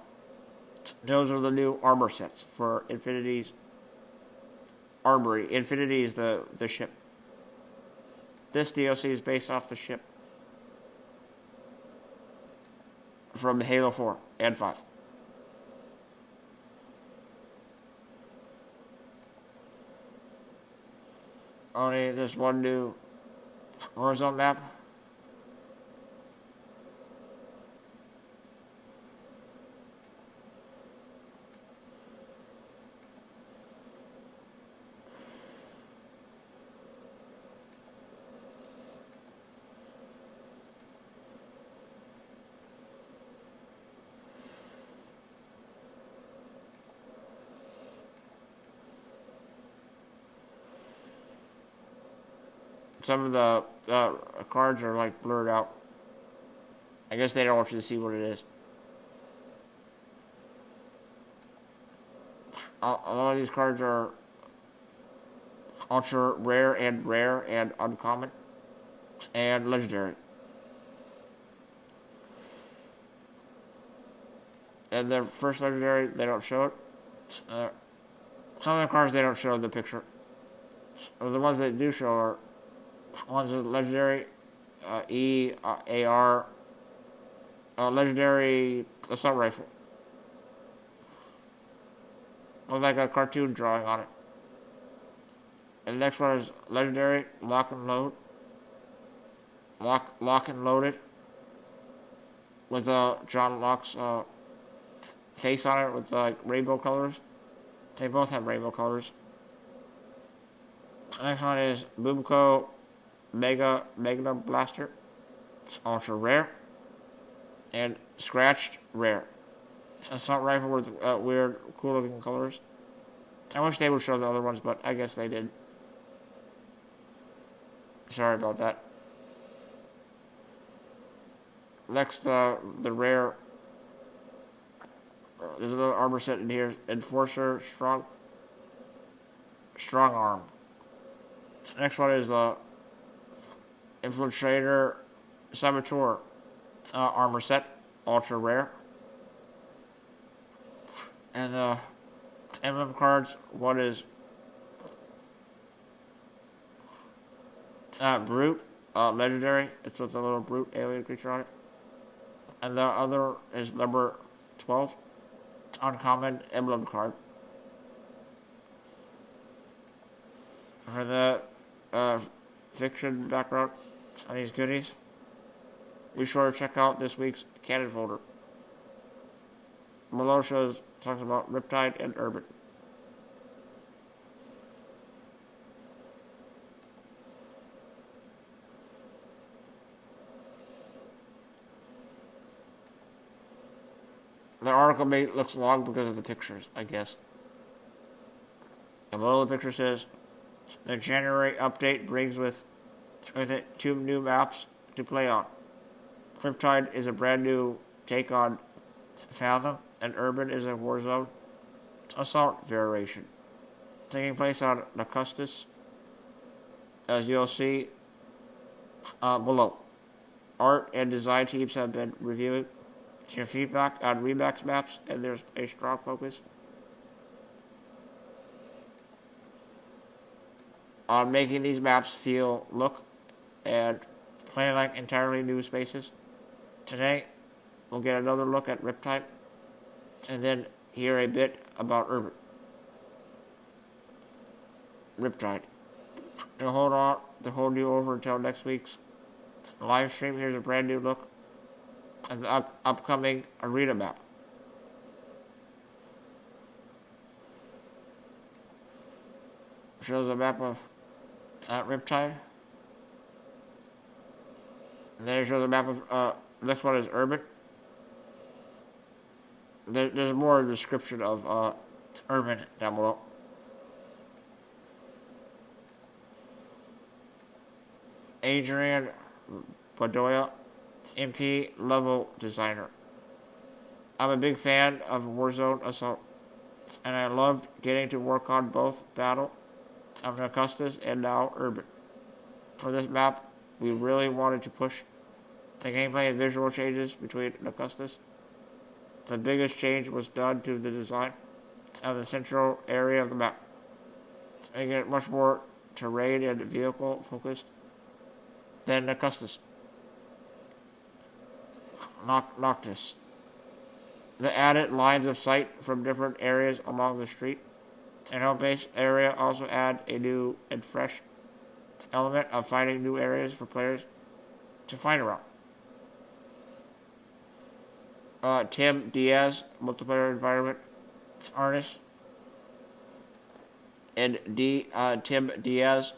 Speaker 1: Those are the new armor sets for Infinity's Armory. Infinity is the ship. This DLC is based off the ship from Halo 4 and 5. Only there's one new Warzone map. Some of the cards are like blurred out. I guess they don't want you to see what it is. A lot of these cards are ultra rare and uncommon and legendary. And the first legendary, they don't show it. Some of the cards they don't show in the picture. The ones they do show are one's a legendary AR legendary assault rifle with like a cartoon drawing on it. And the next one is legendary lock and loaded with John Locke's face on it with like rainbow colors. They both have rainbow colors. The next one is Boomco Magnum Blaster. It's ultra rare. And Scratched Rare. assault rifle with weird, cool-looking colors. I wish they would show the other ones, but I guess they did. Sorry about that. Next, the rare. There's another armor set in here. Enforcer, strong arm. Next one is the Infiltrator, Saboteur armor set, ultra rare. And the emblem cards. One is Brute, legendary. It's with a little brute alien creature on it. And the other is number 12, uncommon emblem card. For the fiction background on these goodies, be sure to check out this week's canon folder. Below talks about Riptide and Urban. The article looks long because of the pictures, I guess. And below the picture says, the January update brings with it 2 new maps to play on. Riptide is a brand new take on Fathom, and Urban is a Warzone assault variation, taking place on Locustus, as you'll see below. Art and design teams have been reviewing your feedback on Remax maps, and there's a strong focus on making these maps look and play like entirely new spaces. Today, we'll get another look at Riptide, and then hear a bit about Urban. Riptide. To hold you over until next week's live stream, here's a brand new look at the upcoming arena map. Shows a map of Riptide. And then it shows a map of, next one is Urban. There's more description of Urban down below. Adrian Bedoya, MP level designer. I'm a big fan of Warzone Assault, and I loved getting to work on both Battle of Locustus and now Urban. For this map, we really wanted to push the gameplay and visual changes between Locustus. The biggest change was done to the design of the central area of the map, making it much more terrain and vehicle focused than Locustus. Noctis. The added lines of sight from different areas along the street and home base area also add a new and fresh element of finding new areas for players to find around. Tim Diaz, multiplayer environment artist, and Tim Diaz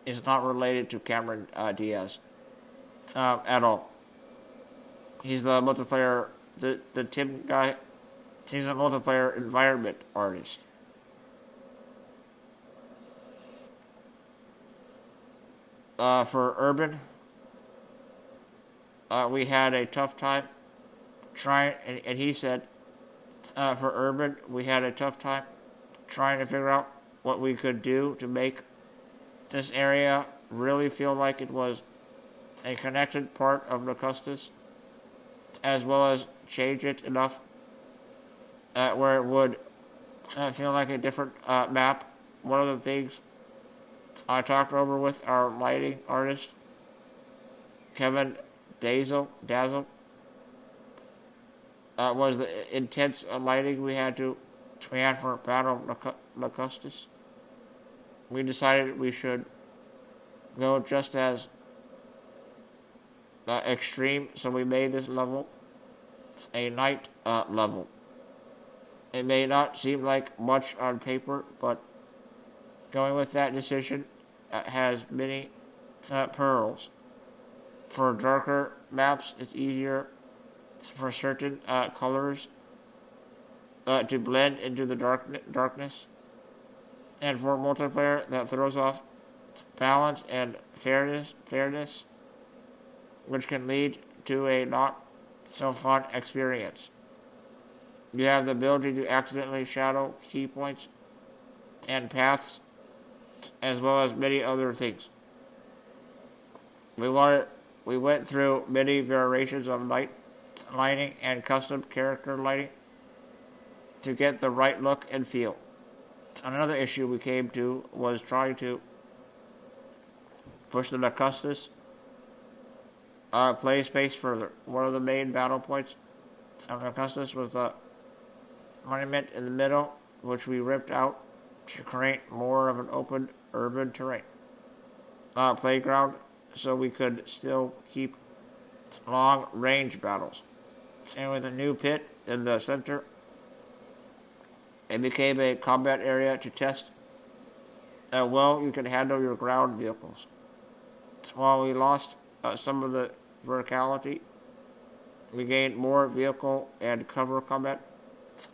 Speaker 1: is not related to Cameron Diaz at all. He's the multiplayer, the Tim guy, he's a multiplayer environment artist. For Urban, we had a tough time trying, and he said, for Urban, we had a tough time trying to figure out what we could do to make this area really feel like it was a connected part of Locustus, as well as change it enough where it would feel like a different map. One of the things I talked over with our lighting artist, Kevin Dazzle, was the intense lighting we had for Battle of Locustus. We decided we should go just as extreme, so we made this level a night level. It may not seem like much on paper, but going with that decision has many pearls. For darker maps, it's easier for certain colors to blend into the darkness, and for multiplayer that throws off balance and fairness, which can lead to a not so fun experience. You have the ability to accidentally shadow key points and paths, as well as many other things. We went through many variations of lighting and custom character lighting to get the right look and feel. Another issue we came to was trying to push the Narcustis play space further. One of the main battle points of Narcustis was the monument in the middle, which we ripped out to create more of an open urban terrain playground, so we could still keep long range battles. And with a new pit in the center, it became a combat area to test how well you can handle your ground vehicles. While we lost some of the verticality, we gained more vehicle and cover combat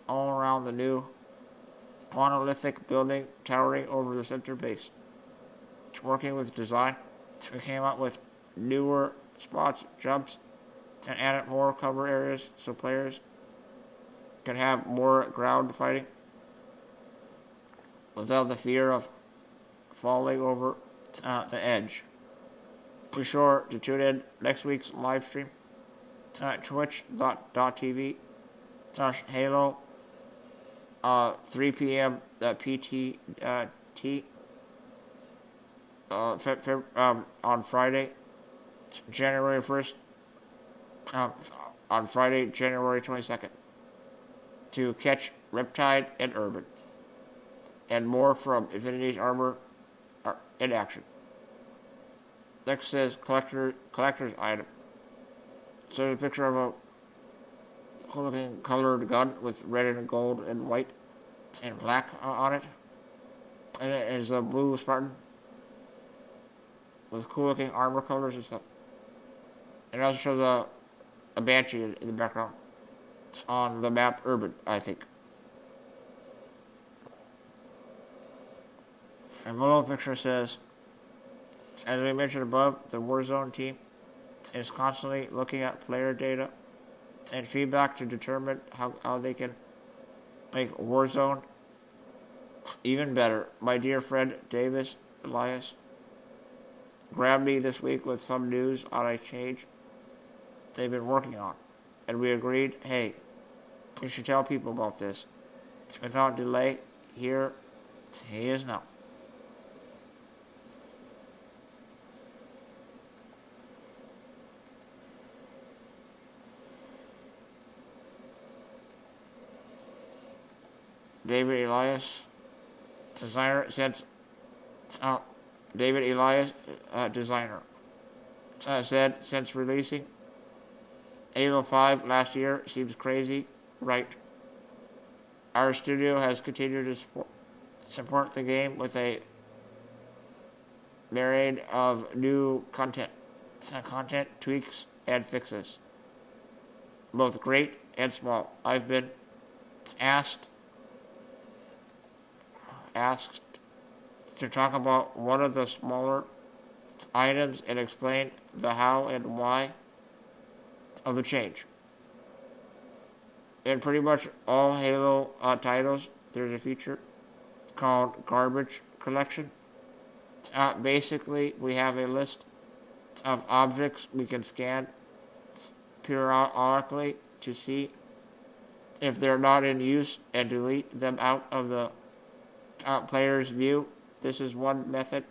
Speaker 1: all around the new monolithic building towering over the center base. Working with design, we came up with newer spots, jumps, and added more cover areas so players can have more ground fighting without the fear of falling over the edge. Be sure to tune in next week's live stream at twitch.tv/Halo 3 p.m. PT on Friday, January 1st, on Friday, January 22nd, to catch Riptide and Urban, and more from Infinity's Armor in action. Next says collector's item. So a picture of a cool-looking colored gun with red and gold and white and black on it. And it is a blue Spartan with cool-looking armor colors and stuff. It also shows a Banshee in the background. It's on the map Urban, I think. And below the picture says, as we mentioned above, the Warzone team is constantly looking at player data and feedback to determine how they can make Warzone even better. My dear friend Davis Elias grabbed me this week with some news on a change they've been working on, and we agreed, hey, you should tell people about this. Without delay, here he is now. David Elias, designer, said since releasing Halo 5 last year seems crazy, right? Our studio has continued to support the game with a myriad of new content tweaks, and fixes, both great and small. I've been asked to talk about one of the smaller items and explain the how and why of the change. In pretty much all Halo titles, there's a feature called Garbage Collection. Basically, we have a list of objects we can scan periodically to see if they're not in use and delete them out of the player's view. This is one method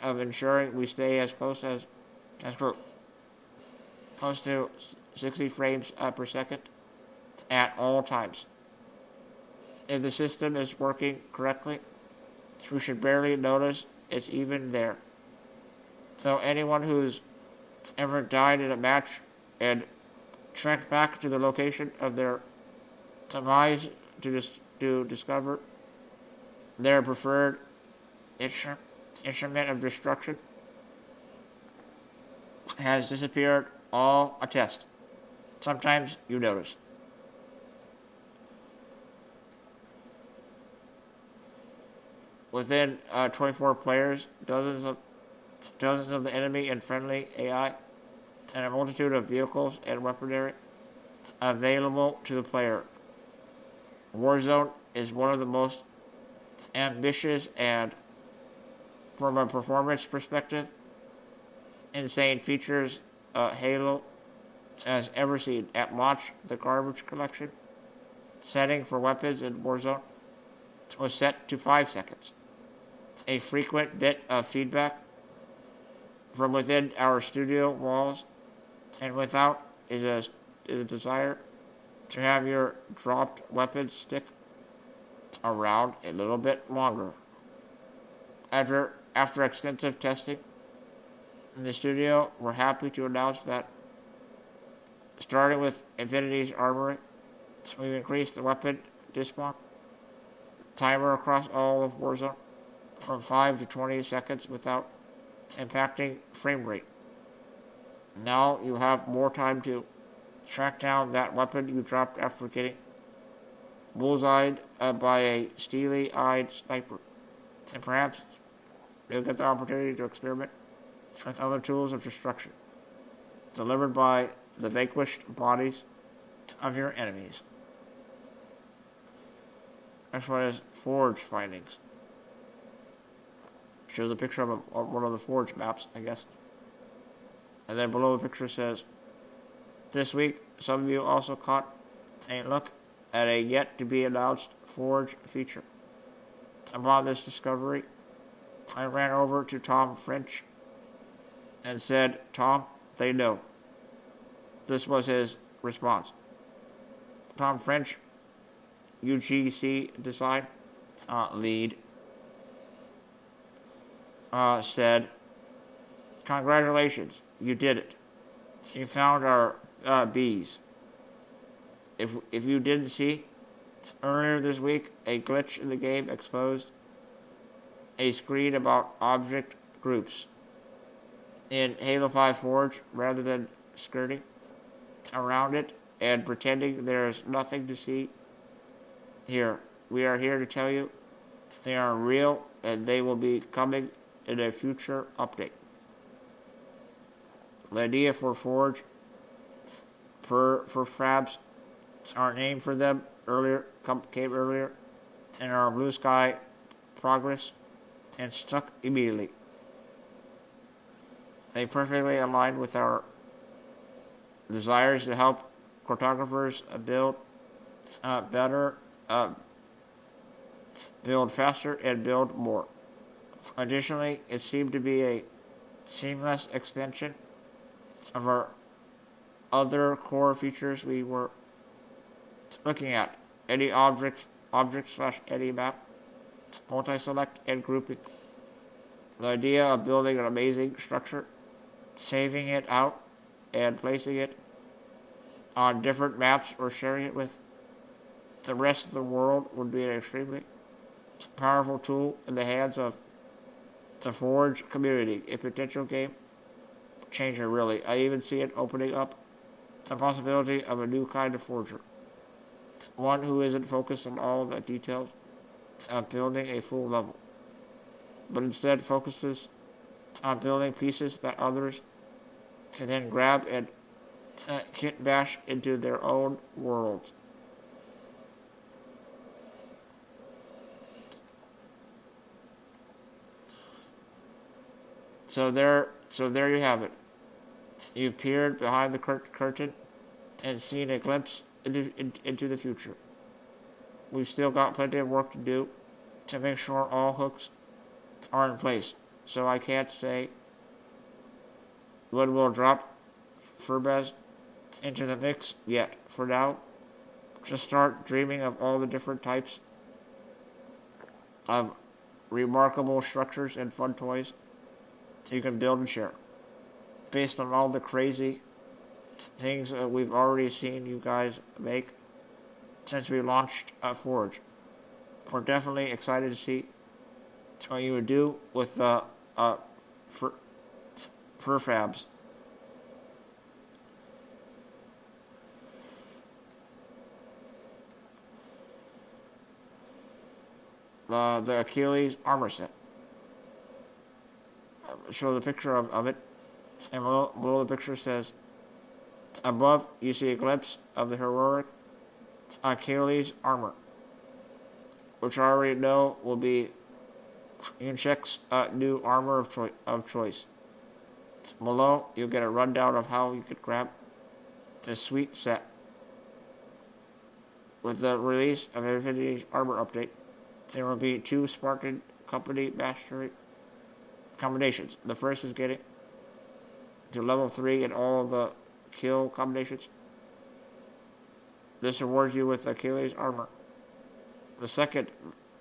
Speaker 1: of ensuring we stay as close to 60 frames per second at all times. If the system is working correctly, we should barely notice it's even there. So anyone who's ever died in a match and trekked back to the location of their demise to discover their preferred instrument of destruction has disappeared, all attest. Sometimes you notice. Within 24 players, dozens of the enemy and friendly AI, and a multitude of vehicles and weaponry available to the player. Warzone is one of the most ambitious and, from a performance perspective, insane features Halo has ever seen. At launch, the garbage collection setting for weapons in Warzone was set to 5 seconds. A frequent bit of feedback from within our studio walls and without is a desire to have your dropped weapons stick around a little bit longer. After extensive testing in the studio, we're happy to announce that starting with Infinity's Armory, we've increased the weapon dismount timer across all of Warzone from 5 to 20 seconds without impacting frame rate. Now you have more time to track down that weapon you dropped after getting bullseyed by a steely-eyed sniper. And perhaps you'll get the opportunity to experiment with other tools of destruction delivered by the vanquished bodies of your enemies. Next one is Forge findings. Shows a picture of one of the Forge maps, I guess. And then below the picture says, this week, some of you also caught a look at a yet-to-be-announced Forge feature. Upon this discovery, I ran over to Tom French and said, Tom, they know. This was his response. Tom French, UGC design lead, said, congratulations, you did it. You found our bees. If you didn't see, earlier this week, a glitch in the game exposed a screen about object groups. In Halo 5 Forge, rather than skirting around it and pretending there's nothing to see here, we are here to tell you they are real and they will be coming in a future update. The idea for Forge, for Frabs, our name for them came earlier in our Blue Sky progress and stuck immediately. They perfectly align with our desires to help cartographers build better, build faster, and build more. Additionally, it seemed to be a seamless extension of our other core features we were looking at. Any object/any map, multi-select, and grouping. The idea of building an amazing structure, saving it out, and placing it on different maps or sharing it with the rest of the world would be an extremely powerful tool in the hands of the Forge community, a potential game changer, really. I even see it opening up the possibility of a new kind of forger. One who isn't focused on all the details of building a full level, but instead focuses on building pieces that others can then grab and kit bash into their own worlds. So there you have it. You've peered behind the curtain and seen a glimpse into the future. We've still got plenty of work to do to make sure all hooks are in place. So I can't say when we'll drop Furbez into the mix yet. For now, just start dreaming of all the different types of remarkable structures and fun toys you can build and share. Based on all the crazy things we've already seen you guys make since we launched Forge. We're definitely excited to see what you would do with prefabs. the Achilles armor set. Show the picture of it, and below the picture says, above you see a glimpse of the heroic Achilles armor, which I already know will be Inchek's new armor of choice. Below, you'll get a rundown of how you could grab this sweet set. With the release of Infinity's armor update, there will be 2 Spartan Company mastery combinations. The first is getting to level 3 in all of the kill combinations. This rewards you with Achilles armor. The second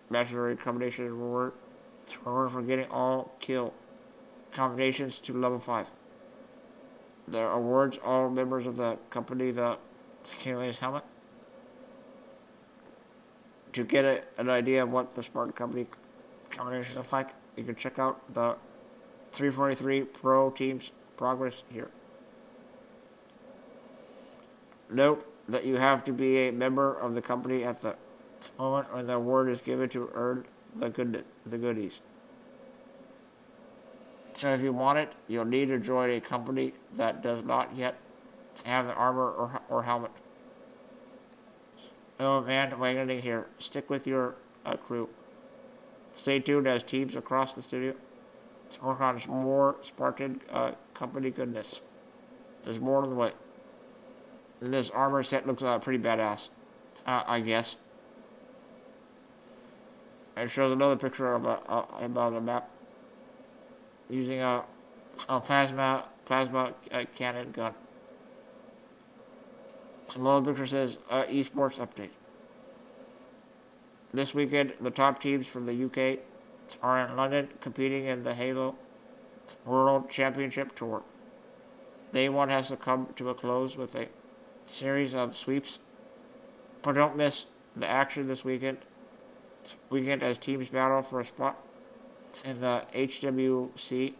Speaker 1: mastery combination reward for getting all kill combinations to level 5. The awards all members of the company the Achilles helmet. To get an idea of what the Spartan Company combinations look like, you can check out the 343 Pro Team's progress here. Note that you have to be a member of the company at the moment when the award is given to earn the goodies. So if you want it, you'll need to join a company that does not yet have the armor or helmet. Oh man, wagoning here. Stick with your crew. Stay tuned as teams across the studio work on more Spartan Company goodness. There's more on the way. And this armor set looks pretty badass, I guess. It shows another picture of about the map using a plasma cannon gun. Below the picture says esports update. This weekend, the top teams from the UK are in London competing in the Halo World Championship Tour. Day 1 has to come to a close with a series of sweeps, but don't miss the action this weekend as teams battle for a spot in the HWC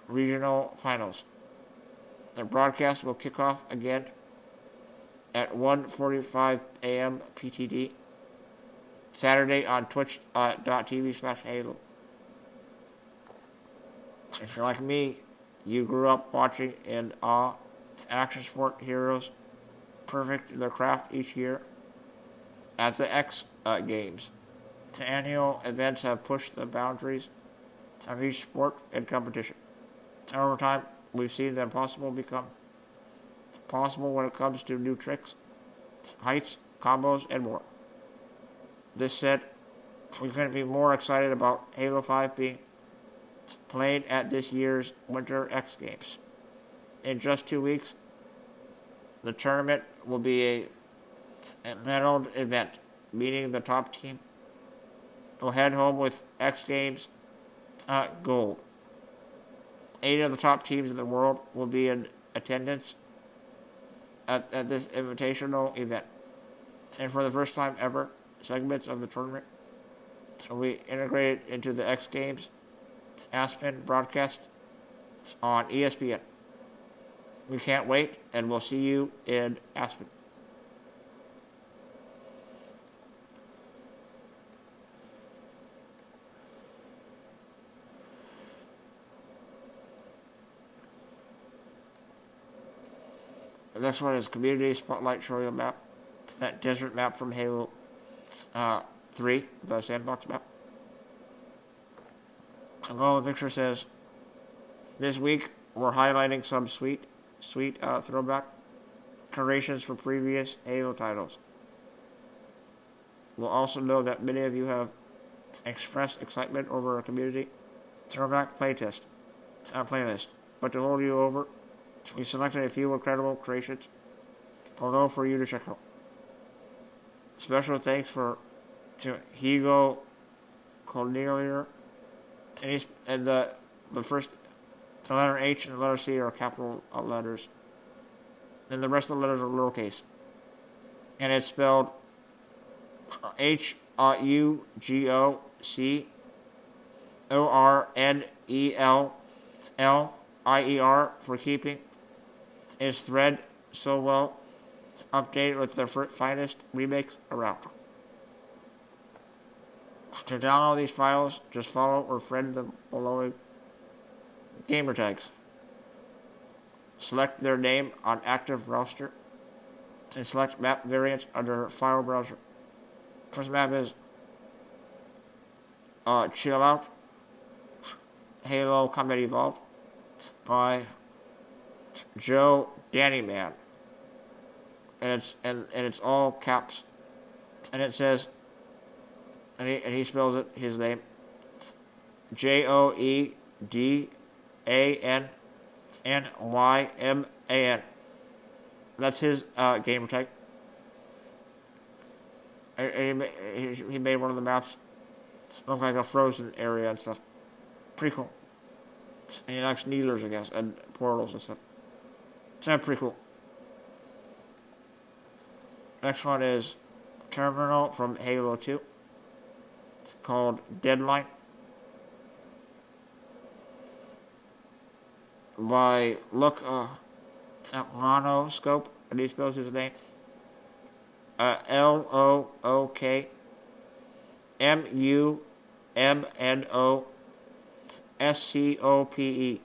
Speaker 1: Regional Finals. The broadcast will kick off again at 1:45 a.m. PTD, Saturday on twitch.tv/Halo. If you're like me, you grew up watching in awe action sport heroes perfect their craft each year at the X Games. The annual events have pushed the boundaries of each sport and competition. Over time, we've seen the impossible become possible when it comes to new tricks, heights, combos, and more. This said, we couldn't be more excited about Halo 5 being played at this year's Winter X Games. In just 2 weeks, the tournament will be a medaled event, meaning the top team will head home with X Games gold. 8 of the top teams in the world will be in attendance at this invitational event. And for the first time ever, segments of the tournament will be integrated into the X Games Aspen broadcast on ESPN. We can't wait, and we'll see you in Aspen. The next one is Community Spotlight Showing a map. That desert map from Halo 3, the sandbox map. And below the picture says, this week we're highlighting some sweet throwback creations from previous Halo titles. We'll also know that many of you have expressed excitement over a community throwback playlist. But to hold you over, we selected a few incredible creations below for you to check out. Special thanks to Higo Cornelia, and the first, the letter H and the letter C are capital letters, and the rest of the letters are lowercase. And it's spelled HUGOCORNELLIER for keeping its thread so well updated with the finest remakes around. To download these files, just follow or friend the below gamer tags. Select their name on active roster and select map variants under file browser. First map is Chill Out, Halo Combat Evolved by Joe Danny Man. And it's all caps. And it says, and he spells it, his name, JoeDanNYMAN. That's his gamer tag. He made one of the maps look like a frozen area and stuff. Pretty cool. And he likes needlers, I guess, and portals and stuff. So pretty cool. Next one is Terminal from Halo 2. It's called Deadline. By Look at Monoscope, and he spells his name. LOOKMUMNOSCOPE.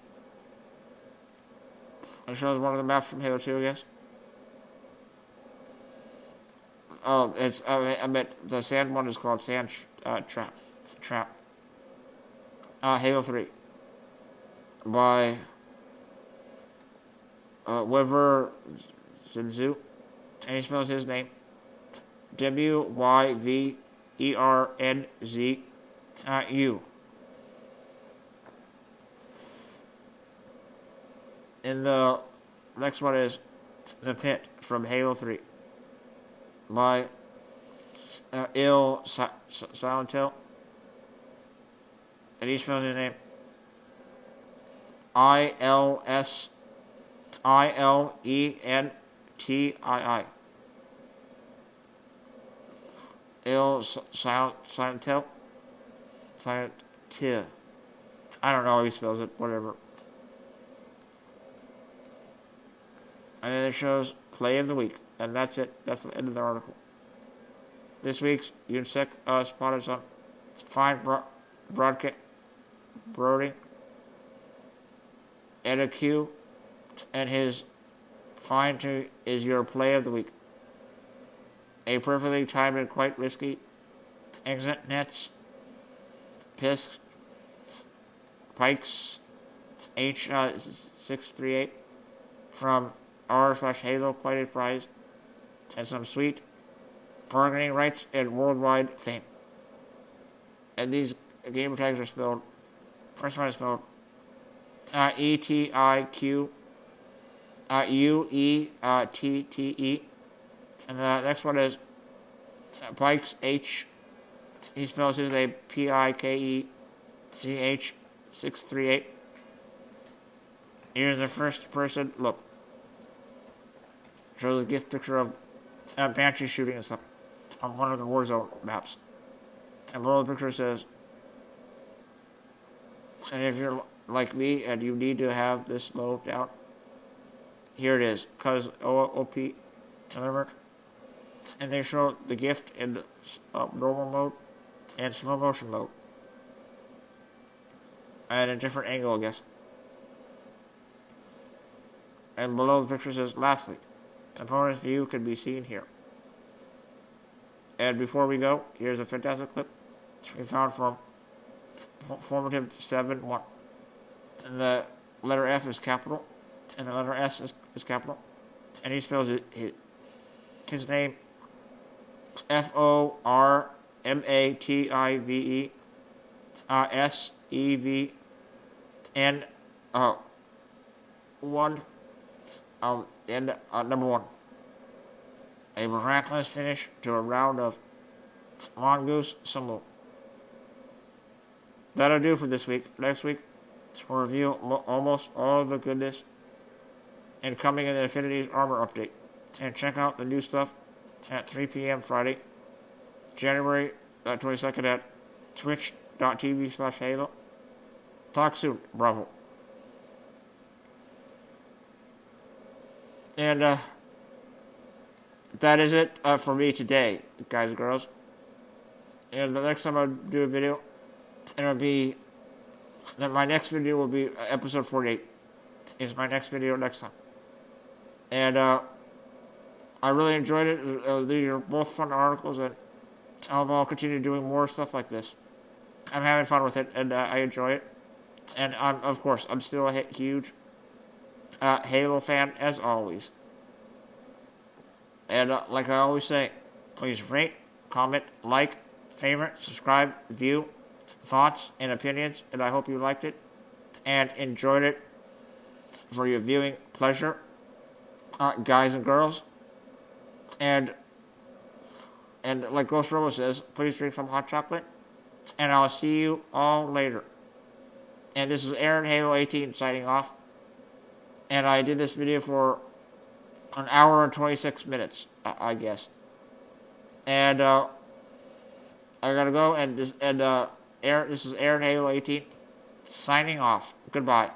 Speaker 1: It shows one of the maps from Halo 2, I guess. Oh, it's, I meant the sand one is called Sand Trap. Halo 3. By Wyver Zinzu. And he spells his name. WYVERNZU. And the next one is The Pit from Halo 3 by Silent Hill. And he spells his name ILSILENTII. Silent Hill. Silent Hill. I don't know how he spells it, whatever. And then it shows Play of the Week. And that's it. That's the end of the article. This week's UNSEC spot is on Fine Broading and a Q, and his Fine to is your Play of the Week. A perfectly timed and quite risky exit nets, piss, pikes, H638 from r/Halo, quite a prize, and some sweet bargaining rights and worldwide fame. And these gamer tags are spelled, first one is spelled ETIQ UETTE, and the next one is Pikes H. He spells his name PIKECH638. Here's the first person look. Shows a gift picture of Banshee shooting and stuff on one of the Warzone maps. And below the picture says, and if you're like me and you need to have this slow down, here it is, because OP delivered. And they show the gift in normal mode and slow motion mode. At a different angle, I guess. And below the picture says, lastly, opponent's view can be seen here. And before we go, here's a fantastic clip we found from Formative 7-1. And the letter F is capital, and the letter S is capital. And he spells his name FORMATIVE SEVN 1 and number 1. A miraculous finish to a round of Mongoose Sumo. That'll do for this week. Next week, we'll review almost all of the goodness and coming in the Infinity's Armor update. And check out the new stuff at 3 p.m. Friday, January 22nd at twitch.tv/Halo. Talk soon. Bravo. And that is it for me today, guys and girls. And the next time I do a video, it'll be, then my next video will be episode 48. Is my next video next time. And I really enjoyed it. These are both fun articles, and I'll continue doing more stuff like this. I'm having fun with it, and I enjoy it. And of course, I'm still a huge Halo fan, as always. And like I always say, please rate, comment, like, favorite, subscribe, view, thoughts, and opinions. And I hope you liked it and enjoyed it for your viewing pleasure, guys and girls. And like Ghost Robo says, please drink some hot chocolate. And I'll see you all later. And this is Aaron Halo 18 signing off. And I did this video for an hour and 26 minutes, I guess. And I gotta go. And this is Aaron Halo 18 signing off. Goodbye.